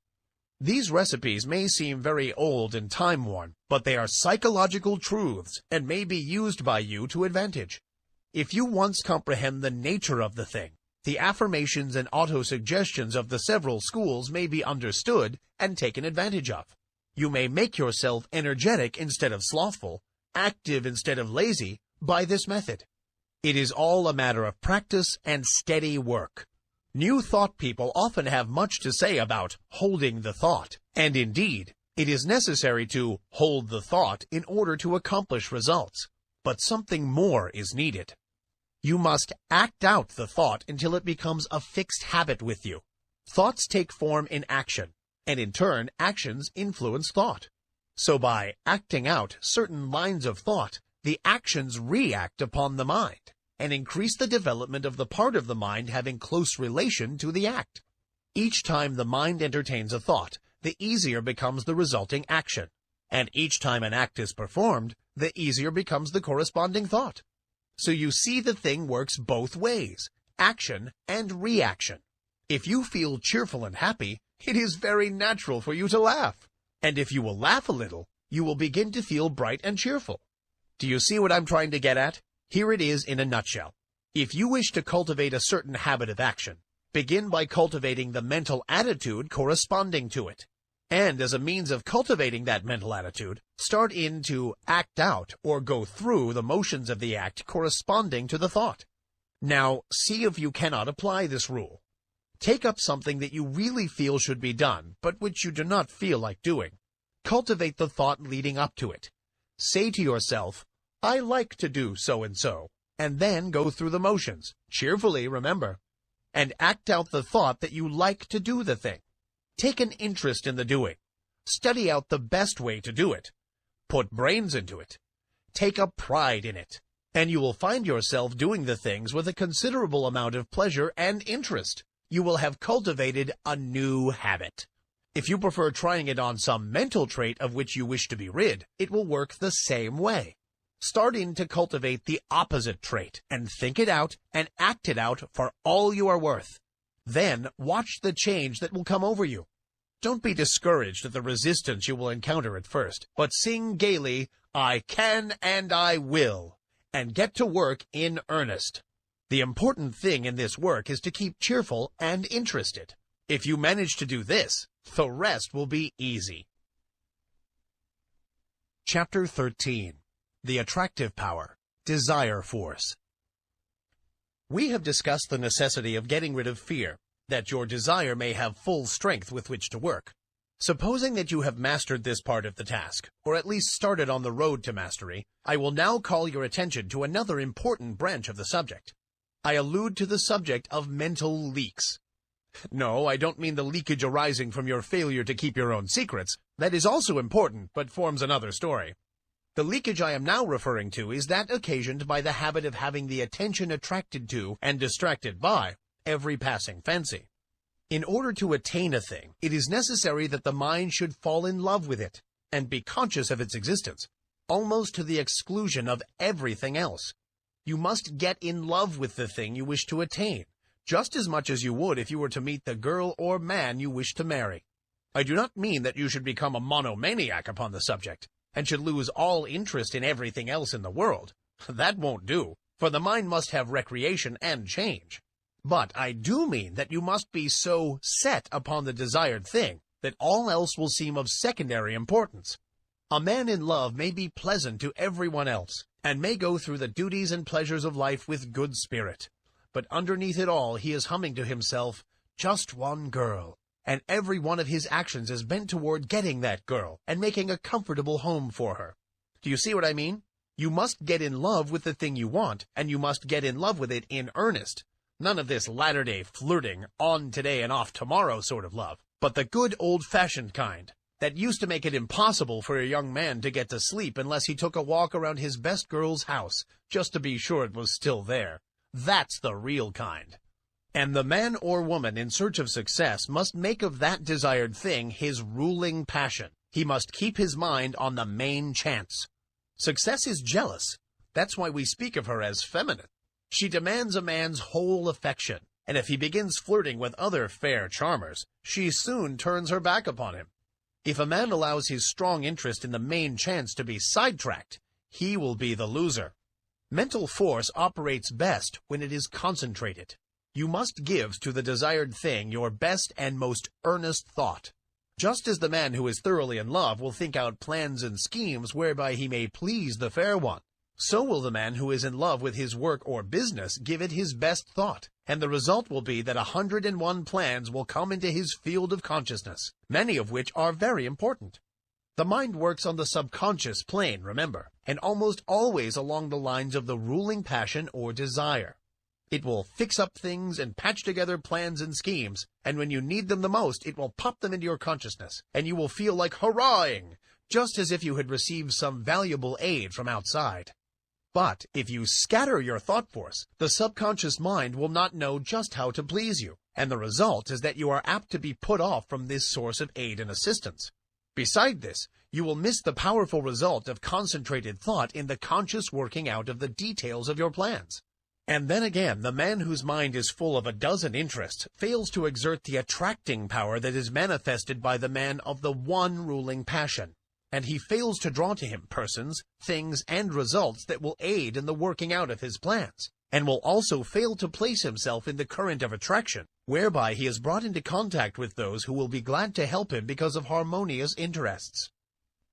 These recipes may seem very old and time-worn, but they are psychological truths and may be used by you to advantage. If you once comprehend the nature of the thing,
The affirmations and autosuggestions of the several schools may be understood and taken advantage of. You may make yourself energetic instead of slothful, active instead of lazy, by this method. It is all a matter of practice and steady work. New thought people often have much to say about holding the thought, and indeed, it is necessary to hold the thought in order to accomplish results. But something more is needed. You must act out the thought until it becomes a fixed habit with you. Thoughts take form in action, and in turn, actions influence thought. So by acting out certain lines of thought, the actions react upon the mind, and increase the development of the part of the mind having close relation to the act. Each time the mind entertains a thought, the easier becomes the resulting action, and each time an act is performed, the easier becomes the corresponding thought. So you see, the thing works both ways, action and reaction. If you feel cheerful and happy, it is very natural for you to laugh. And if you will laugh a little, you will begin to feel bright and cheerful. Do you see what I'm trying to get at? Here it is in a nutshell. If you wish to cultivate a certain habit of action, begin by cultivating the mental attitude corresponding to it. And as a means of cultivating that mental attitude, start in to act out or go through the motions of the act corresponding to the thought. Now, see if you cannot apply this rule. Take up something that you really feel should be done, but which you do not feel like doing. Cultivate the thought leading up to it. Say to yourself, I like to do so, and then go through the motions, cheerfully, remember, and act out the thought that you like to do the thing. Take an interest in the doing. Study out the best way to do it. Put brains into it. Take a pride in it. And you will find yourself doing the things with a considerable amount of pleasure and interest. You will have cultivated a new habit. If you prefer trying it on some mental trait of which you wish to be rid, it will work the same way. Start in to cultivate the opposite trait, and think it out and act it out for all you are worth. Then watch the change that will come over you. Don't be discouraged at the resistance you will encounter at first, but sing gaily, I can and I will, and get to work in earnest. The important thing in this work is to keep cheerful and interested. If you manage to do this, the rest will be easy. Chapter 13. The Attractive Power, Desire Force. We have discussed the necessity of getting rid of fear, that your desire may have full strength with which to work. Supposing that you have mastered this part of the task, or at least started on the road to mastery, I will now call your attention to another important branch of the subject. I allude to the subject of mental leaks. No, I don't mean the leakage arising from your failure to keep your own secrets. That is also important, but forms another story. The leakage I am now referring to is that occasioned by the habit of having the attention attracted to and distracted by every passing fancy. In order to attain a thing, it is necessary that the mind should fall in love with it and be conscious of its existence, almost to the exclusion of everything else. You must get in love with the thing you wish to attain, just as much as you would if you were to meet the girl or man you wish to marry. I do not mean that you should become a monomaniac upon the subject, and should lose all interest in everything else in the world. That won't do, for the mind must have recreation and change. But I do mean that you must be so set upon the desired thing that all else will seem of secondary importance. A man in love may be pleasant to everyone else, and may go through the duties and pleasures of life with good spirit. But underneath it all he is humming to himself, just one girl, and every one of his actions is bent toward getting that girl and making a comfortable home for her. Do you see what I mean? You must get in love with the thing you want, and you must get in love with it in earnest. None of this latter-day flirting, on today and off tomorrow sort of love, but the good old-fashioned kind, that used to make it impossible for a young man to get to sleep unless he took a walk around his best girl's house, just to be sure it was still there. That's the real kind. And the man or woman in search of success must make of that desired thing his ruling passion. He must keep his mind on the main chance. Success is jealous. That's why we speak of her as feminine. She demands a man's whole affection, and if he begins flirting with other fair charmers, she soon turns her back upon him. If a man allows his strong interest in the main chance to be sidetracked, he will be the loser. Mental force operates best when it is concentrated. You must give to the desired thing your best and most earnest thought. Just as the man who is thoroughly in love will think out plans and schemes whereby he may please the fair one, so will the man who is in love with his work or business give it his best thought, and the result will be that 101 plans will come into his field of consciousness, many of which are very important. The mind works on the subconscious plane, remember, and almost always along the lines of the ruling passion or desire. It will fix up things and patch together plans and schemes, and when you need them the most, it will pop them into your consciousness, and you will feel like hurrahing, just as if you had received some valuable aid from outside. But if you scatter your thought force, the subconscious mind will not know just how to please you, and the result is that you are apt to be put off from this source of aid and assistance. Beside this, you will miss the powerful result of concentrated thought in the conscious working out of the details of your plans. And then again, the man whose mind is full of a dozen interests fails to exert the attracting power that is manifested by the man of the one ruling passion, and he fails to draw to him persons, things, and results that will aid in the working out of his plans, and will also fail to place himself in the current of attraction, whereby he is brought into contact with those who will be glad to help him because of harmonious interests.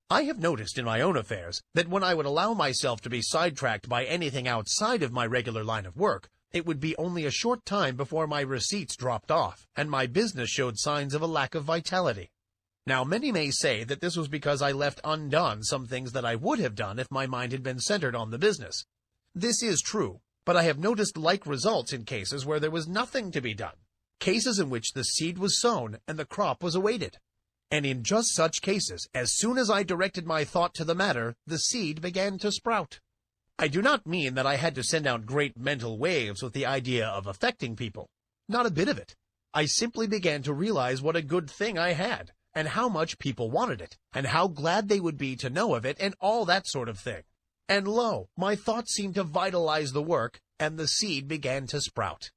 I have noticed in my own affairs that when I would allow myself to be sidetracked by anything outside of my regular line of work, it would be only a short time before my receipts dropped off, and my business showed signs of a lack of vitality. Now, many may say that this was because I left undone some things that I would have done if my mind had been centered on the business. This is true, but I have noticed like results in cases where there was nothing to be done, cases in which the seed was sown and the crop was awaited. And in just such cases, as soon as I directed my thought to the matter, the seed began to sprout. I do not mean that I had to send out great mental waves with the idea of affecting people. Not a bit of it. I simply began to realize what a good thing I had, and how much people wanted it, and how glad they would be to know of it, and all that sort of thing. And lo, my thoughts seemed to vitalize the work, and the seed began to sprout.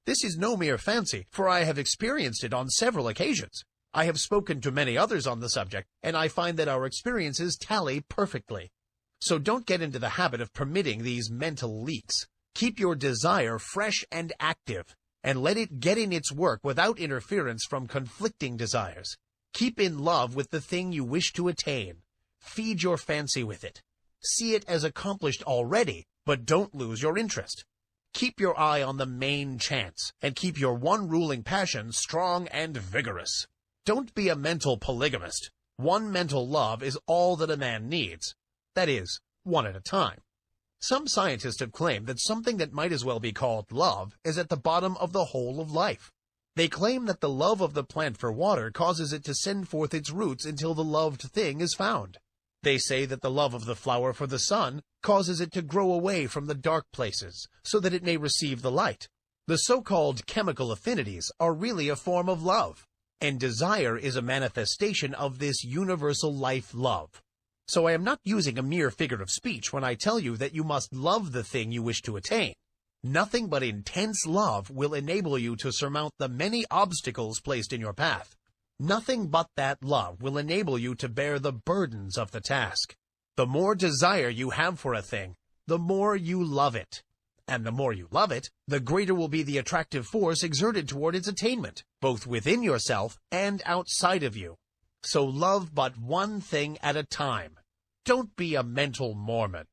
This is no mere fancy, for I have experienced it on several occasions. I have spoken to many others on the subject, and I find that our experiences tally perfectly. So don't get into the habit of permitting these mental leaks. Keep your desire fresh and active, and let it get in its work without interference from conflicting desires. Keep in love with the thing you wish to attain. Feed your fancy with it. See it as accomplished already, but don't lose your interest. Keep your eye on the main chance, and keep your one ruling passion strong and vigorous. Don't be a mental polygamist. One mental love is all that a man needs. That is, one at a time. Some scientists have claimed that something that might as well be called love is at the bottom of the whole of life. They claim that the love of the plant for water causes it to send forth its roots until the loved thing is found. They say that the love of the flower for the sun causes it to grow away from the dark places so that it may receive the light. The so-called chemical affinities are really a form of love, and desire is a manifestation of this universal life love. So I am not using a mere figure of speech when I tell you that you must love the thing you wish to attain. Nothing but intense love will enable you to surmount the many obstacles placed in your path. Nothing but that love will enable you to bear the burdens of the task. The more desire you have for a thing, the more you love it. And the more you love it, the greater will be the attractive force exerted toward its attainment, both within yourself and outside of you. So love but one thing at a time. Don't be a mental Mormon.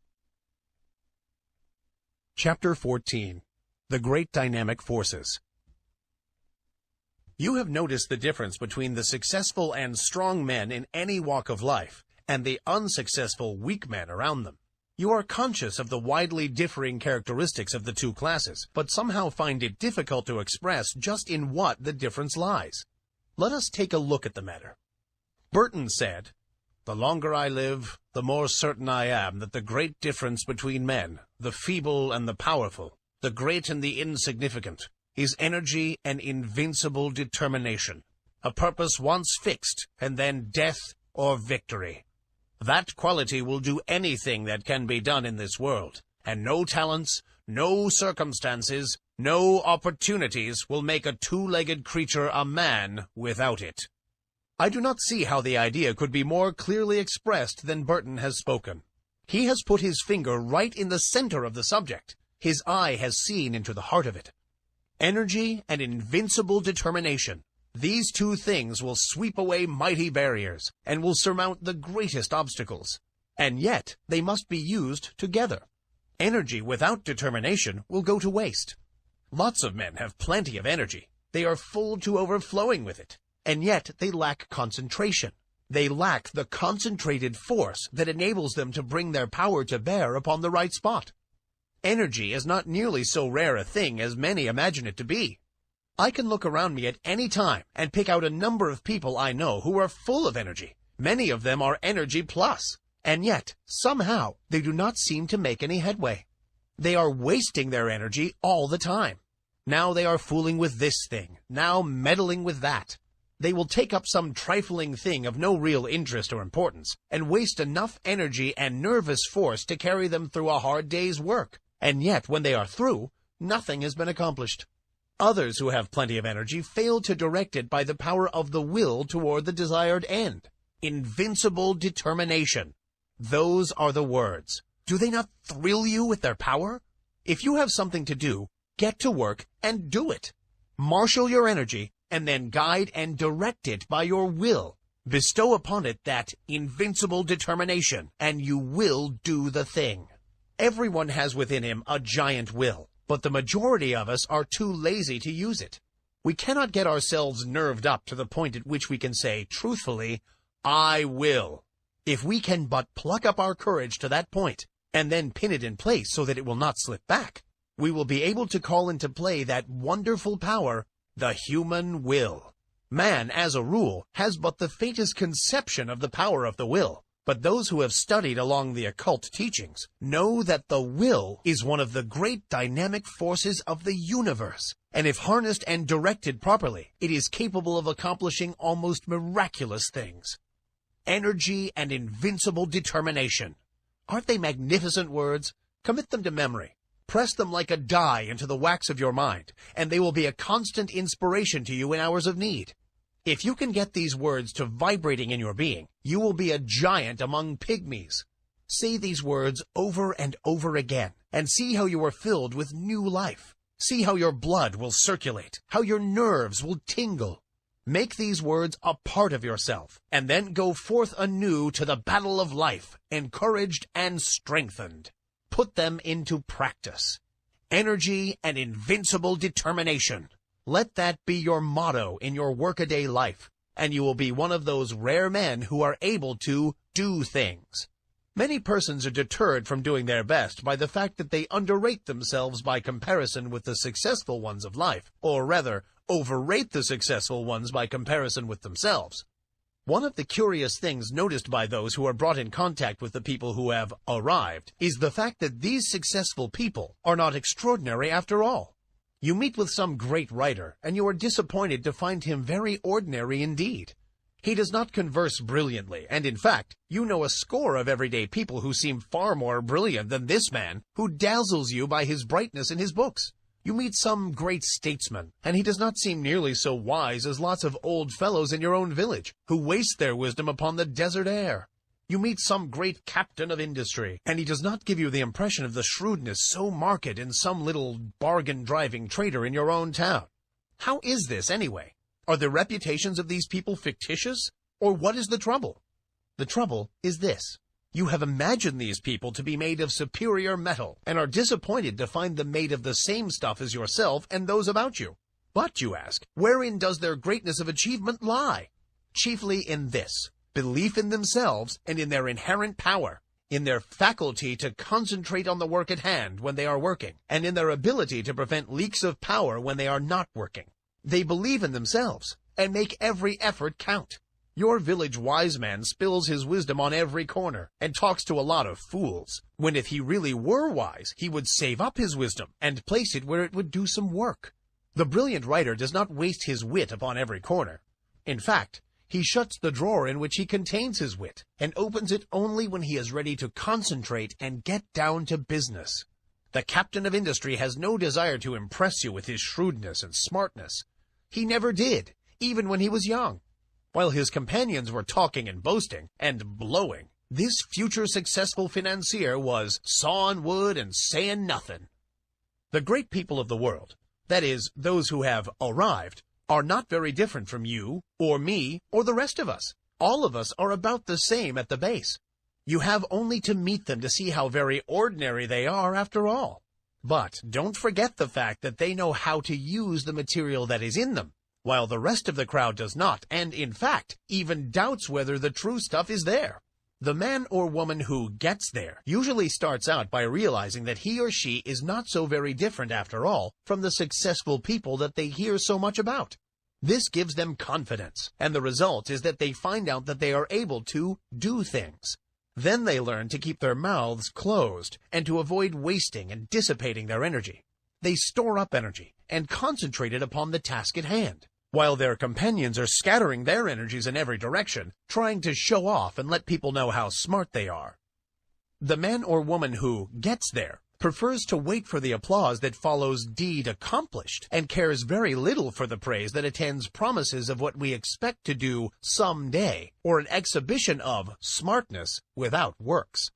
Chapter 14. The Great Dynamic Forces. You have noticed the difference between the successful and strong men in any walk of life and the unsuccessful weak men around them. You are conscious of the widely differing characteristics of the two classes, but somehow find it difficult to express just in what the difference lies. Let us take a look at the matter. Burton said, "The longer I live, the more certain I am that the great difference between men, the feeble and the powerful, the great and the insignificant, is energy and invincible determination, a purpose once fixed, and then death or victory. That quality will do anything that can be done in this world, and no talents, no circumstances, no opportunities will make a two-legged creature a man without it." I do not see how the idea could be more clearly expressed than Burton has spoken. He has put his finger right in the center of the subject. His eye has seen into the heart of it. Energy and invincible determination. These two things will sweep away mighty barriers and will surmount the greatest obstacles. And yet, they must be used together. Energy without determination will go to waste. Lots of men have plenty of energy. They are full to overflowing with it. And yet, they lack concentration. They lack the concentrated force that enables them to bring their power to bear upon the right spot. Energy is not nearly so rare a thing as many imagine it to be. I can look around me at any time and pick out a number of people I know who are full of energy. Many of them are energy plus, and yet, somehow, they do not seem to make any headway. They are wasting their energy all the time. Now they are fooling with this thing, now meddling with that. They will take up some trifling thing of no real interest or importance, and waste enough energy and nervous force to carry them through a hard day's work. And yet, when they are through, nothing has been accomplished. Others who have plenty of energy fail to direct it by the power of the will toward the desired end. Invincible determination. Those are the words. Do they not thrill you with their power? If you have something to do, get to work and do it. Marshal your energy, and then guide and direct it by your will. Bestow upon it that invincible determination, and you will do the thing. Everyone has within him a giant will, but the majority of us are too lazy to use it. We cannot get ourselves nerved up to the point at which we can say, truthfully, I will. If we can but pluck up our courage to that point, and then pin it in place so that it will not slip back, we will be able to call into play that wonderful power, the human will. Man, as a rule, has but the faintest conception of the power of the will. But those who have studied along the occult teachings know that the will is one of the great dynamic forces of the universe, and if harnessed and directed properly, it is capable of accomplishing almost miraculous things. Energy and invincible determination. Aren't they magnificent words? Commit them to memory. Press them like a die into the wax of your mind, and they will be a constant inspiration to you in hours of need. If you can get these words to vibrating in your being, you will be a giant among pygmies. Say these words over and over again, and see how you are filled with new life. See how your blood will circulate, how your nerves will tingle. Make these words a part of yourself, and then go forth anew to the battle of life, encouraged and strengthened. Put them into practice. Energy and invincible determination. Let that be your motto in your workaday life, and you will be one of those rare men who are able to do things. Many persons are deterred from doing their best by the fact that they underrate themselves by comparison with the successful ones of life, or rather, overrate the successful ones by comparison with themselves. One of the curious things noticed by those who are brought in contact with the people who have arrived is the fact that these successful people are not extraordinary after all. You meet with some great writer, and you are disappointed to find him very ordinary indeed. He does not converse brilliantly, and in fact, you know a score of everyday people who seem far more brilliant than this man, who dazzles you by his brightness in his books. You meet some great statesman, and he does not seem nearly so wise as lots of old fellows in your own village, who waste their wisdom upon the desert air. You meet some great captain of industry, and he does not give you the impression of the shrewdness so marked in some little bargain-driving trader in your own town. How is this, anyway? Are the reputations of these people fictitious? Or what is the trouble? The trouble is this. You have imagined these people to be made of superior metal, and are disappointed to find them made of the same stuff as yourself and those about you. But, you ask, wherein does their greatness of achievement lie? Chiefly in this. Belief in themselves and in their inherent power, in their faculty to concentrate on the work at hand when they are working, and in their ability to prevent leaks of power when they are not working. They believe in themselves and make every effort count. Your village wise man spills his wisdom on every corner and talks to a lot of fools, when if he really were wise, he would save up his wisdom and place it where it would do some work. The brilliant writer does not waste his wit upon every corner. In fact, he shuts the drawer in which he contains his wit, and opens it only when he is ready to concentrate and get down to business. The captain of industry has no desire to impress you with his shrewdness and smartness. He never did, even when he was young. While his companions were talking and boasting, and blowing, this future successful financier was sawing wood and saying nothing. The great people of the world, that is, those who have arrived, are not very different from you, or me, or the rest of us. All of us are about the same at the base. You have only to meet them to see how very ordinary they are after all. But don't forget the fact that they know how to use the material that is in them, while the rest of the crowd does not, and in fact, even doubts whether the true stuff is there. The man or woman who gets there usually starts out by realizing that he or she is not so very different after all from the successful people that they hear so much about. This gives them confidence, and the result is that they find out that they are able to do things. Then they learn to keep their mouths closed and to avoid wasting and dissipating their energy. They store up energy and concentrate it upon the task at hand, while their companions are scattering their energies in every direction, trying to show off and let people know how smart they are. The man or woman who gets there prefers to wait for the applause that follows deed accomplished, and cares very little for the praise that attends promises of what we expect to do someday, or an exhibition of smartness without works.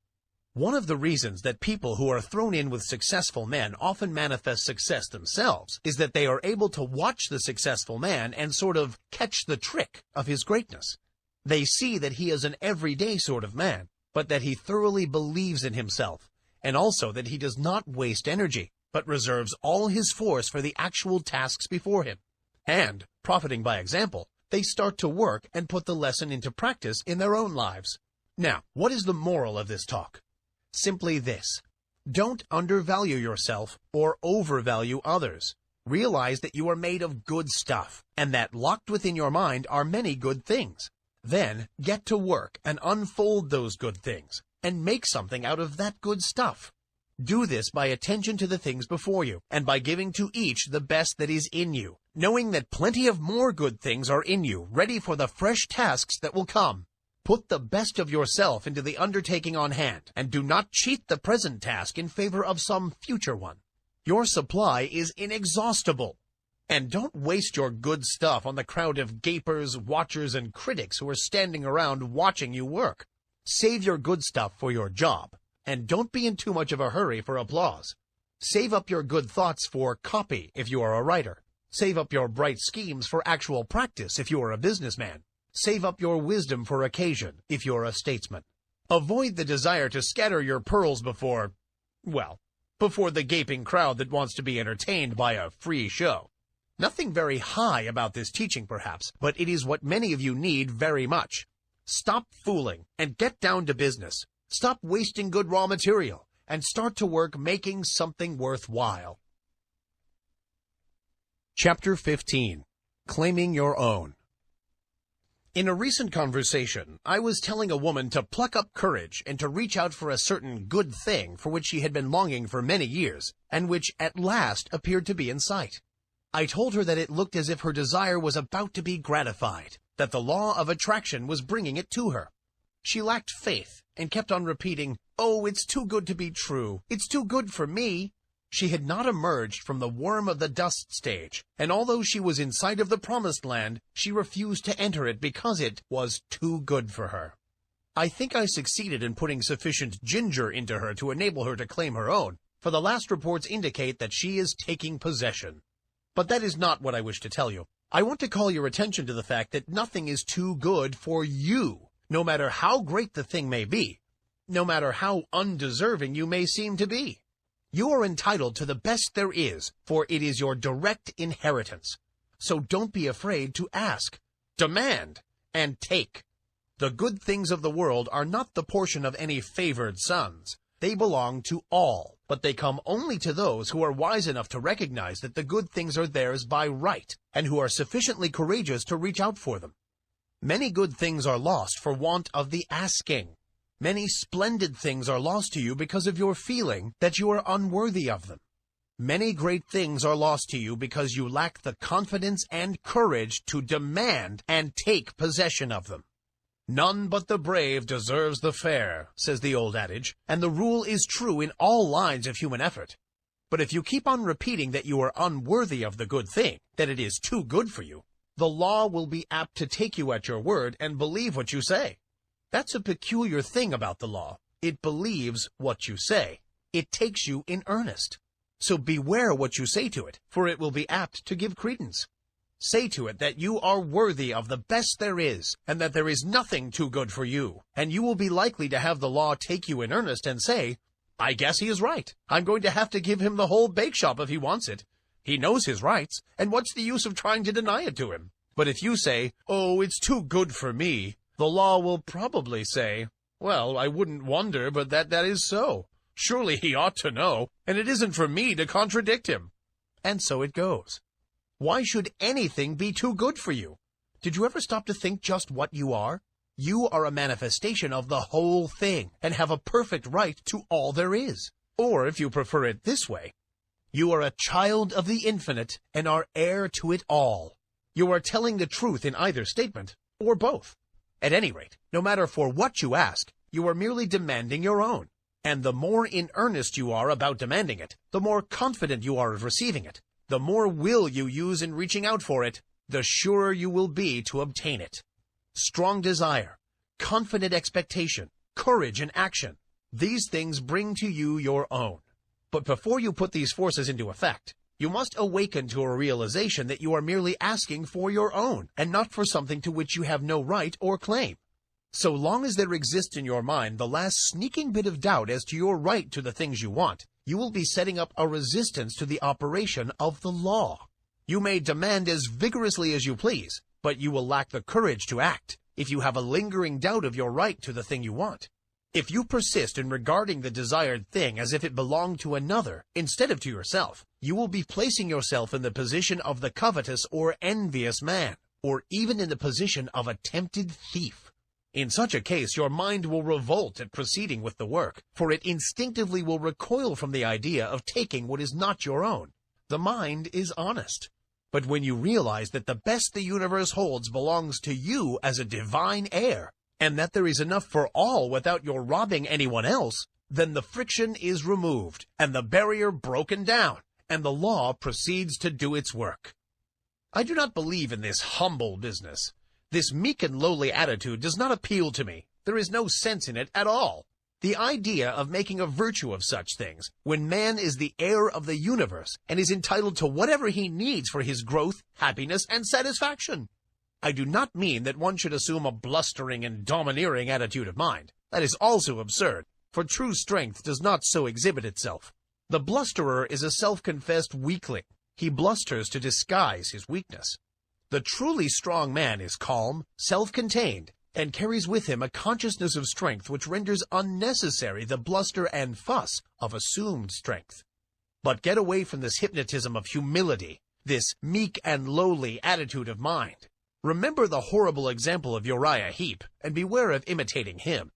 One of the reasons that people who are thrown in with successful men often manifest success themselves is that they are able to watch the successful man and sort of catch the trick of his greatness. They see that he is an everyday sort of man, but that he thoroughly believes in himself, and also that he does not waste energy, but reserves all his force for the actual tasks before him. And, profiting by example, they start to work and put the lesson into practice in their own lives. Now, what is the moral of this talk? Simply this: don't undervalue yourself or overvalue others. Realize that you are made of good stuff, and that locked within your mind are many good things. Then get to work and unfold those good things, and make something out of that good stuff. Do this by attention to the things before you, and by giving to each the best that is in you, knowing that plenty of more good things are in you, ready for the fresh tasks that will come. Put the best of yourself into the undertaking on hand, and do not cheat the present task in favor of some future one. Your supply is inexhaustible. And don't waste your good stuff on the crowd of gapers, watchers, and critics who are standing around watching you work. Save your good stuff for your job, and don't be in too much of a hurry for applause. Save up your good thoughts for copy if you are a writer. Save up your bright schemes for actual practice if you are a businessman. Save up your wisdom for occasion if you're a statesman. Avoid the desire to scatter your pearls before the gaping crowd that wants to be entertained by a free show. Nothing very high about this teaching, perhaps, but it is what many of you need very much. Stop fooling and get down to business. Stop wasting good raw material and start to work making something worthwhile. Chapter 15. Claiming Your Own. In a recent conversation, I was telling a woman to pluck up courage and to reach out for a certain good thing for which she had been longing for many years, and which at last appeared to be in sight. I told her that it looked as if her desire was about to be gratified, that the law of attraction was bringing it to her. She lacked faith and kept on repeating, "Oh, it's too good to be true. It's too good for me." She had not emerged from the worm of the dust stage, and although she was in sight of the promised land, she refused to enter it because it was too good for her. I think I succeeded in putting sufficient ginger into her to enable her to claim her own, for the last reports indicate that she is taking possession. But that is not what I wish to tell you. I want to call your attention to the fact that nothing is too good for you, no matter how great the thing may be, no matter how undeserving you may seem to be. You are entitled to the best there is, for it is your direct inheritance. So don't be afraid to ask, demand, and take. The good things of the world are not the portion of any favored sons. They belong to all, but they come only to those who are wise enough to recognize that the good things are theirs by right, and who are sufficiently courageous to reach out for them. Many good things are lost for want of the asking. Many splendid things are lost to you because of your feeling that you are unworthy of them. Many great things are lost to you because you lack the confidence and courage to demand and take possession of them. None but the brave deserves the fair, says the old adage, and the rule is true in all lines of human effort. But if you keep on repeating that you are unworthy of the good thing, that it is too good for you, the law will be apt to take you at your word and believe what you say. That's a peculiar thing about the law. It believes what you say. It takes you in earnest. So beware what you say to it, for it will be apt to give credence. Say to it that you are worthy of the best there is, and that there is nothing too good for you, and you will be likely to have the law take you in earnest and say, I guess he is right. I'm going to have to give him the whole bake shop if he wants it. He knows his rights, and what's the use of trying to deny it to him? But if you say, oh, it's too good for me, the law will probably say, well, I wouldn't wonder, but that is so. Surely he ought to know, and it isn't for me to contradict him. And so it goes. Why should anything be too good for you? Did you ever stop to think just what you are? You are a manifestation of the whole thing, and have a perfect right to all there is. Or, if you prefer it this way, you are a child of the infinite, and are heir to it all. You are telling the truth in either statement, or both. At any rate, no matter for what you ask, you are merely demanding your own. And the more in earnest you are about demanding it, the more confident you are of receiving it, the more will you use in reaching out for it, the surer you will be to obtain it. Strong desire, confident expectation, courage and action, these things bring to you your own. But before you put these forces into effect, you must awaken to a realization that you are merely asking for your own, and not for something to which you have no right or claim. So long as there exists in your mind the last sneaking bit of doubt as to your right to the things you want, you will be setting up a resistance to the operation of the law. You may demand as vigorously as you please, but you will lack the courage to act if you have a lingering doubt of your right to the thing you want. If you persist in regarding the desired thing as if it belonged to another instead of to yourself, you will be placing yourself in the position of the covetous or envious man, or even in the position of a tempted thief. In such a case, your mind will revolt at proceeding with the work, for it instinctively will recoil from the idea of taking what is not your own. The mind is honest. But when you realize that the best the universe holds belongs to you as a divine heir, and that there is enough for all without your robbing anyone else, then the friction is removed, and the barrier broken down, and the law proceeds to do its work. I do not believe in this humble business. This meek and lowly attitude does not appeal to me. There is no sense in it at all. The idea of making a virtue of such things, when man is the heir of the universe and is entitled to whatever he needs for his growth, happiness, and satisfaction. I do not mean that one should assume a blustering and domineering attitude of mind. That is also absurd, for true strength does not so exhibit itself. The blusterer is a self-confessed weakling. He blusters to disguise his weakness. The truly strong man is calm, self-contained, and carries with him a consciousness of strength which renders unnecessary the bluster and fuss of assumed strength. But get away from this hypnotism of humility, this meek and lowly attitude of mind. Remember the horrible example of Uriah Heep, and beware of imitating him.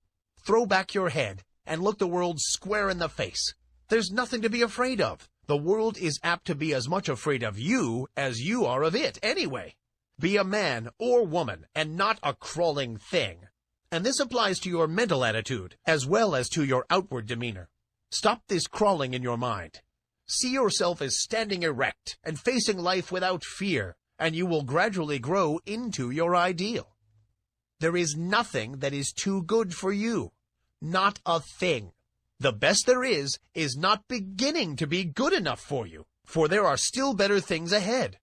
Throw back your head and look the world square in the face. There's nothing to be afraid of. The world is apt to be as much afraid of you as you are of it anyway. Be a man or woman, and not a crawling thing. And this applies to your mental attitude, as well as to your outward demeanor. Stop this crawling in your mind. See yourself as standing erect and facing life without fear, and you will gradually grow into your ideal. There is nothing that is too good for you. Not a thing. The best there is not beginning to be good enough for you, for there are still better things ahead.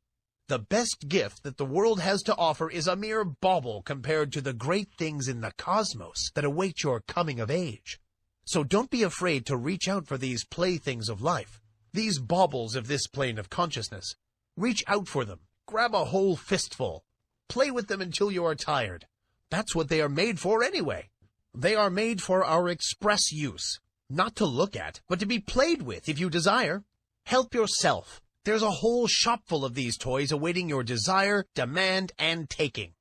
The best gift that the world has to offer is a mere bauble compared to the great things in the cosmos that await your coming of age. So don't be afraid to reach out for these playthings of life, these baubles of this plane of consciousness. Reach out for them. Grab a whole fistful. Play with them until you are tired. That's what they are made for anyway. They are made for our express use, not to look at, but to be played with if you desire. Help yourself. There's a whole shop full of these toys awaiting your desire, demand, and taking.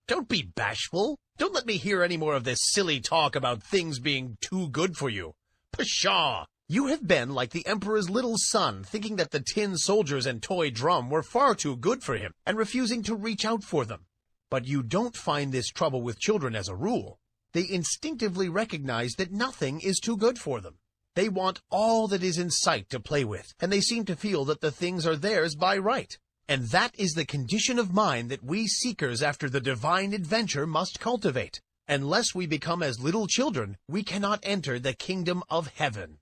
Don't be bashful. Don't let me hear any more of this silly talk about things being too good for you. Pshaw! You have been like the Emperor's little son, thinking that the tin soldiers and toy drum were far too good for him, and refusing to reach out for them. But you don't find this trouble with children as a rule. They instinctively recognize that nothing is too good for them. They want all that is in sight to play with, and they seem to feel that the things are theirs by right. And that is the condition of mind that we seekers after the divine adventure must cultivate. Unless we become as little children, we cannot enter the kingdom of heaven.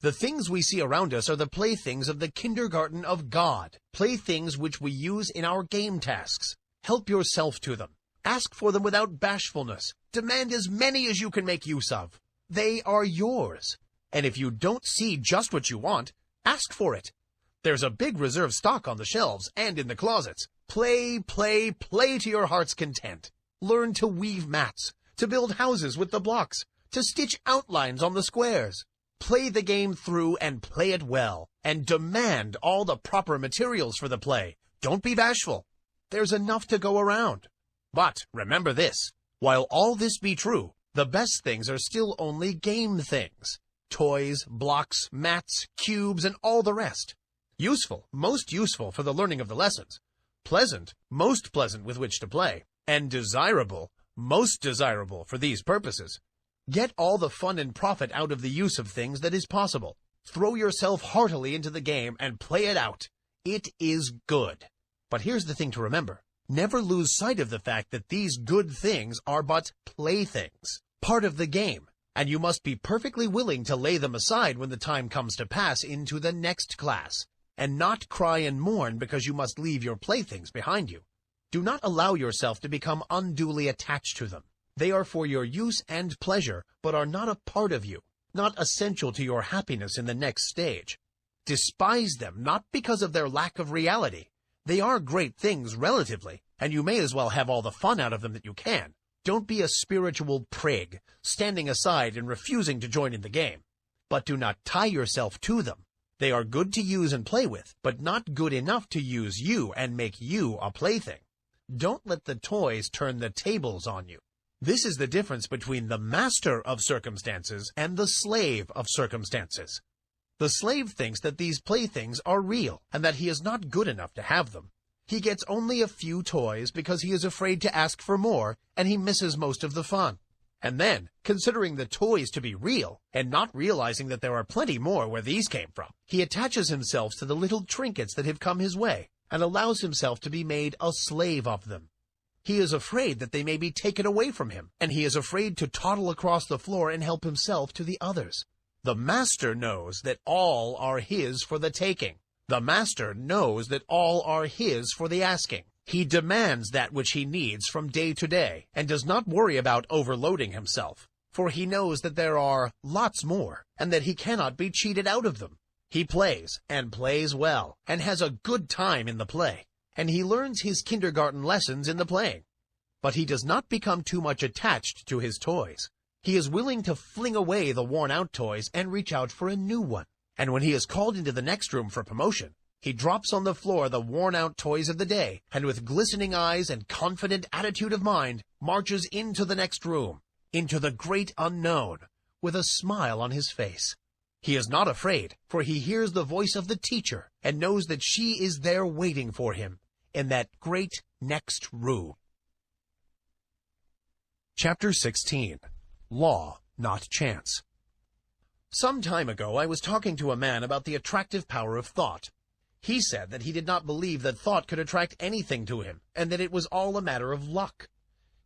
The things we see around us are the playthings of the kindergarten of God, playthings which we use in our game tasks. Help yourself to them. Ask for them without bashfulness. Demand as many as you can make use of. They are yours. And if you don't see just what you want, ask for it. There's a big reserve stock on the shelves and in the closets. Play, play, play to your heart's content. Learn to weave mats, to build houses with the blocks, to stitch outlines on the squares. Play the game through and play it well, and demand all the proper materials for the play. Don't be bashful. There's enough to go around. But remember this, while all this be true, the best things are still only game things. Toys, blocks, mats, cubes, and all the rest. Useful, most useful for the learning of the lessons. Pleasant, most pleasant with which to play. And desirable, most desirable for these purposes. Get all the fun and profit out of the use of things that is possible. Throw yourself heartily into the game and play it out. It is good. But here's the thing to remember. Never lose sight of the fact that these good things are but playthings, part of the game, and you must be perfectly willing to lay them aside when the time comes to pass into the next class, and not cry and mourn because you must leave your playthings behind you. Do not allow yourself to become unduly attached to them. They are for your use and pleasure, but are not a part of you, not essential to your happiness in the next stage. Despise them not because of their lack of reality. They are great things relatively, and you may as well have all the fun out of them that you can. Don't be a spiritual prig, standing aside and refusing to join in the game. But do not tie yourself to them. They are good to use and play with, but not good enough to use you and make you a plaything. Don't let the toys turn the tables on you. This is the difference between the master of circumstances and the slave of circumstances. The slave thinks that these playthings are real and that he is not good enough to have them. He gets only a few toys because he is afraid to ask for more, and he misses most of the fun. And then, considering the toys to be real, and not realizing that there are plenty more where these came from, he attaches himself to the little trinkets that have come his way, and allows himself to be made a slave of them. He is afraid that they may be taken away from him, and he is afraid to toddle across the floor and help himself to the others. The master knows that all are his for the taking. The master knows that all are his for the asking. He demands that which he needs from day to day, and does not worry about overloading himself, for he knows that there are lots more, and that he cannot be cheated out of them. He plays, and plays well, and has a good time in the play, and he learns his kindergarten lessons in the playing. But he does not become too much attached to his toys. He is willing to fling away the worn-out toys and reach out for a new one. And when he is called into the next room for promotion, he drops on the floor the worn-out toys of the day, and with glistening eyes and confident attitude of mind, marches into the next room, into the great unknown, with a smile on his face. He is not afraid, for he hears the voice of the teacher, and knows that she is there waiting for him, in that great next room. Chapter 16. Law, Not Chance. Some time ago I was talking to a man about the attractive power of thought. He said that he did not believe that thought could attract anything to him, and that it was all a matter of luck.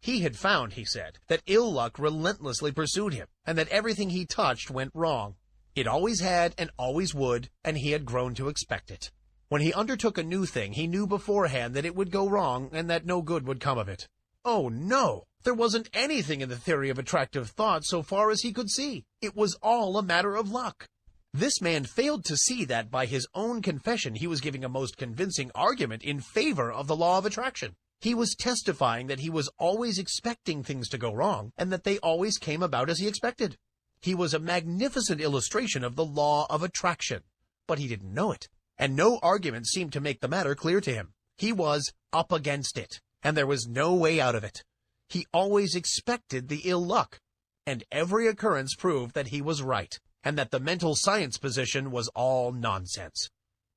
He had found, he said, that ill luck relentlessly pursued him, and that everything he touched went wrong. It always had and always would, and he had grown to expect it. When he undertook a new thing, he knew beforehand that it would go wrong and that no good would come of it. Oh no! There wasn't anything in the theory of attractive thought so far as he could see. It was all a matter of luck. This man failed to see that by his own confession he was giving a most convincing argument in favor of the law of attraction. He was testifying that he was always expecting things to go wrong, and that they always came about as he expected. He was a magnificent illustration of the law of attraction, but he didn't know it, and no argument seemed to make the matter clear to him. He was up against it, and there was no way out of it. He always expected the ill luck, and every occurrence proved that he was right, and that the mental science position was all nonsense.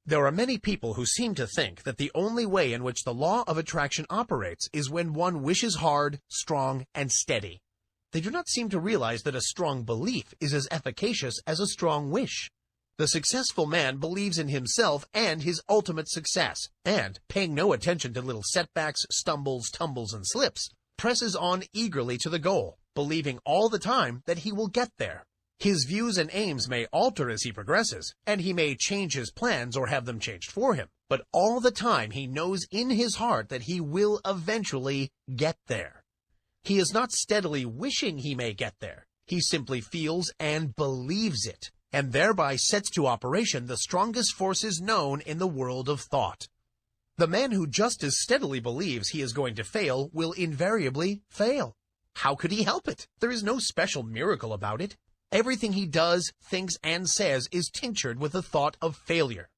There are many people who seem to think that the only way in which the law of attraction operates is when one wishes hard, strong, and steady. They do not seem to realize that a strong belief is as efficacious as a strong wish. The successful man believes in himself and his ultimate success, and, paying no attention to little setbacks, stumbles, tumbles, and slips, presses on eagerly to the goal, believing all the time that he will get there. His views and aims may alter as he progresses, and he may change his plans or have them changed for him, but all the time he knows in his heart that he will eventually get there. He is not steadily wishing he may get there. He simply feels and believes it, and thereby sets to operation the strongest forces known in the world of thought. The man who just as steadily believes he is going to fail will invariably fail. How could he help it? There is no special miracle about it. Everything he does, thinks, and says is tinctured with the thought of failure.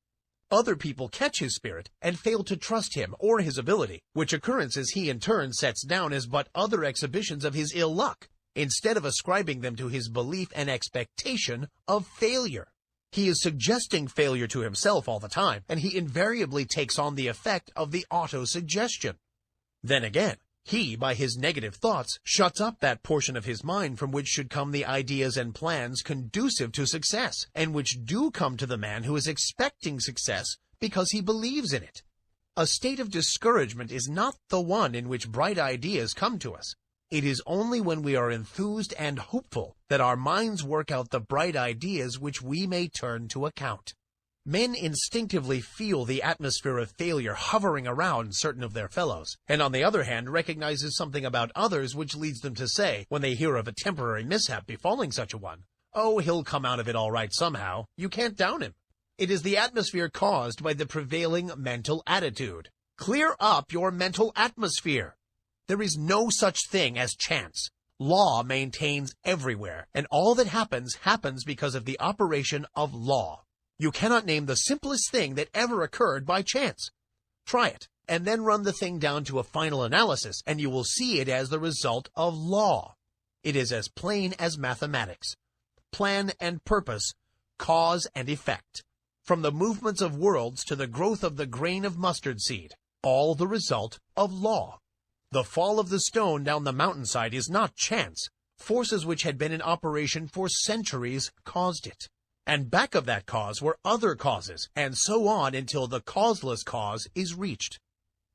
Other people catch his spirit and fail to trust him or his ability, which occurrences he in turn sets down as but other exhibitions of his ill luck, instead of ascribing them to his belief and expectation of failure. He is suggesting failure to himself all the time, and he invariably takes on the effect of the auto-suggestion. Then again, he, by his negative thoughts, shuts up that portion of his mind from which should come the ideas and plans conducive to success, and which do come to the man who is expecting success because he believes in it. A state of discouragement is not the one in which bright ideas come to us. It is only when we are enthused and hopeful that our minds work out the bright ideas which we may turn to account. Men instinctively feel the atmosphere of failure hovering around certain of their fellows, and on the other hand recognizes something about others which leads them to say, when they hear of a temporary mishap befalling such a one, "Oh, he'll come out of it all right somehow. You can't down him." It is the atmosphere caused by the prevailing mental attitude. Clear up your mental atmosphere. There is no such thing as chance. Law maintains everywhere, and all that happens because of the operation of law. You cannot name the simplest thing that ever occurred by chance. Try it, and then run the thing down to a final analysis, and you will see it as the result of law. It is as plain as mathematics. Plan and purpose, cause and effect. From the movements of worlds to the growth of the grain of mustard seed, all the result of law. The fall of the stone down the mountainside is not chance. Forces which had been in operation for centuries caused it. And back of that cause were other causes, and so on until the causeless cause is reached.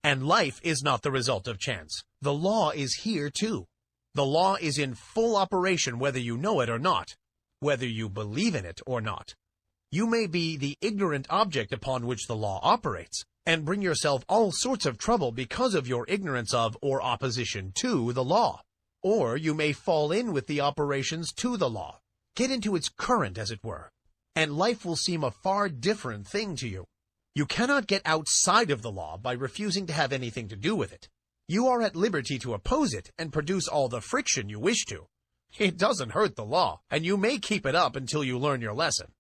And life is not the result of chance. The law is here too. The law is in full operation whether you know it or not, whether you believe in it or not. You may be the ignorant object upon which the law operates, and bring yourself all sorts of trouble because of your ignorance of or opposition to the law. Or you may fall in with the operations to the law, get into its current, as it were, and life will seem a far different thing to you. You cannot get outside of the law by refusing to have anything to do with it. You are at liberty to oppose it and produce all the friction you wish to. It doesn't hurt the law, and you may keep it up until you learn your lesson.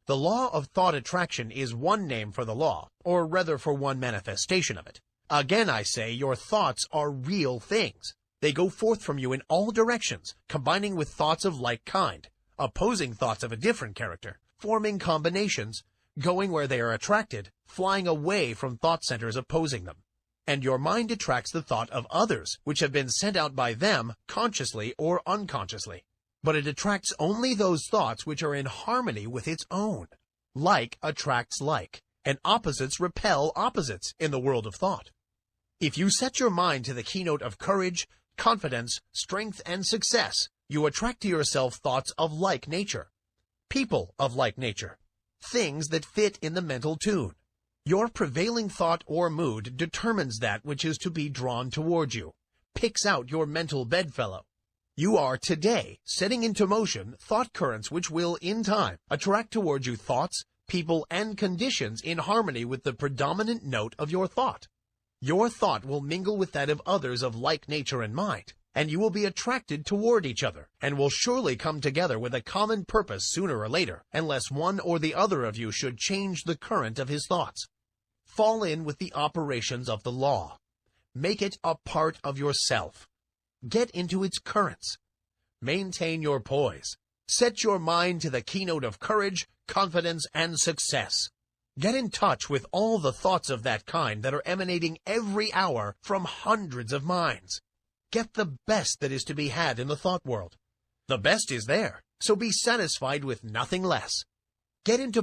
The law of thought attraction is one name for the law, or rather for one manifestation of it. Again, I say, your thoughts are real things. They go forth from you in all directions, combining with thoughts of like kind, opposing thoughts of a different character, forming combinations, going where they are attracted, flying away from thought centers opposing them. And your mind attracts the thought of others, which have been sent out by them, consciously or unconsciously. But it attracts only those thoughts which are in harmony with its own. Like attracts like, and opposites repel opposites in the world of thought. If you set your mind to the keynote of courage, confidence, strength, and success, you attract to yourself thoughts of like nature, people of like nature, things that fit in the mental tune. Your prevailing thought or mood determines that which is to be drawn toward you, picks out your mental bedfellow. You are today setting into motion thought currents which will, in time, attract toward you thoughts, people, and conditions in harmony with the predominant note of your thought. Your thought will mingle with that of others of like nature and mind, and you will be attracted toward each other, and will surely come together with a common purpose sooner or later, unless one or the other of you should change the current of his thoughts. Fall in with the operations of the law. Make it a part of yourself. Get into its currents. Maintain your poise. Set your mind to the keynote of courage, confidence, and success. Get in touch with all the thoughts of that kind that are emanating every hour from hundreds of minds. Get the best that is to be had in the thought world. The best is there, so be satisfied with nothing less. Get into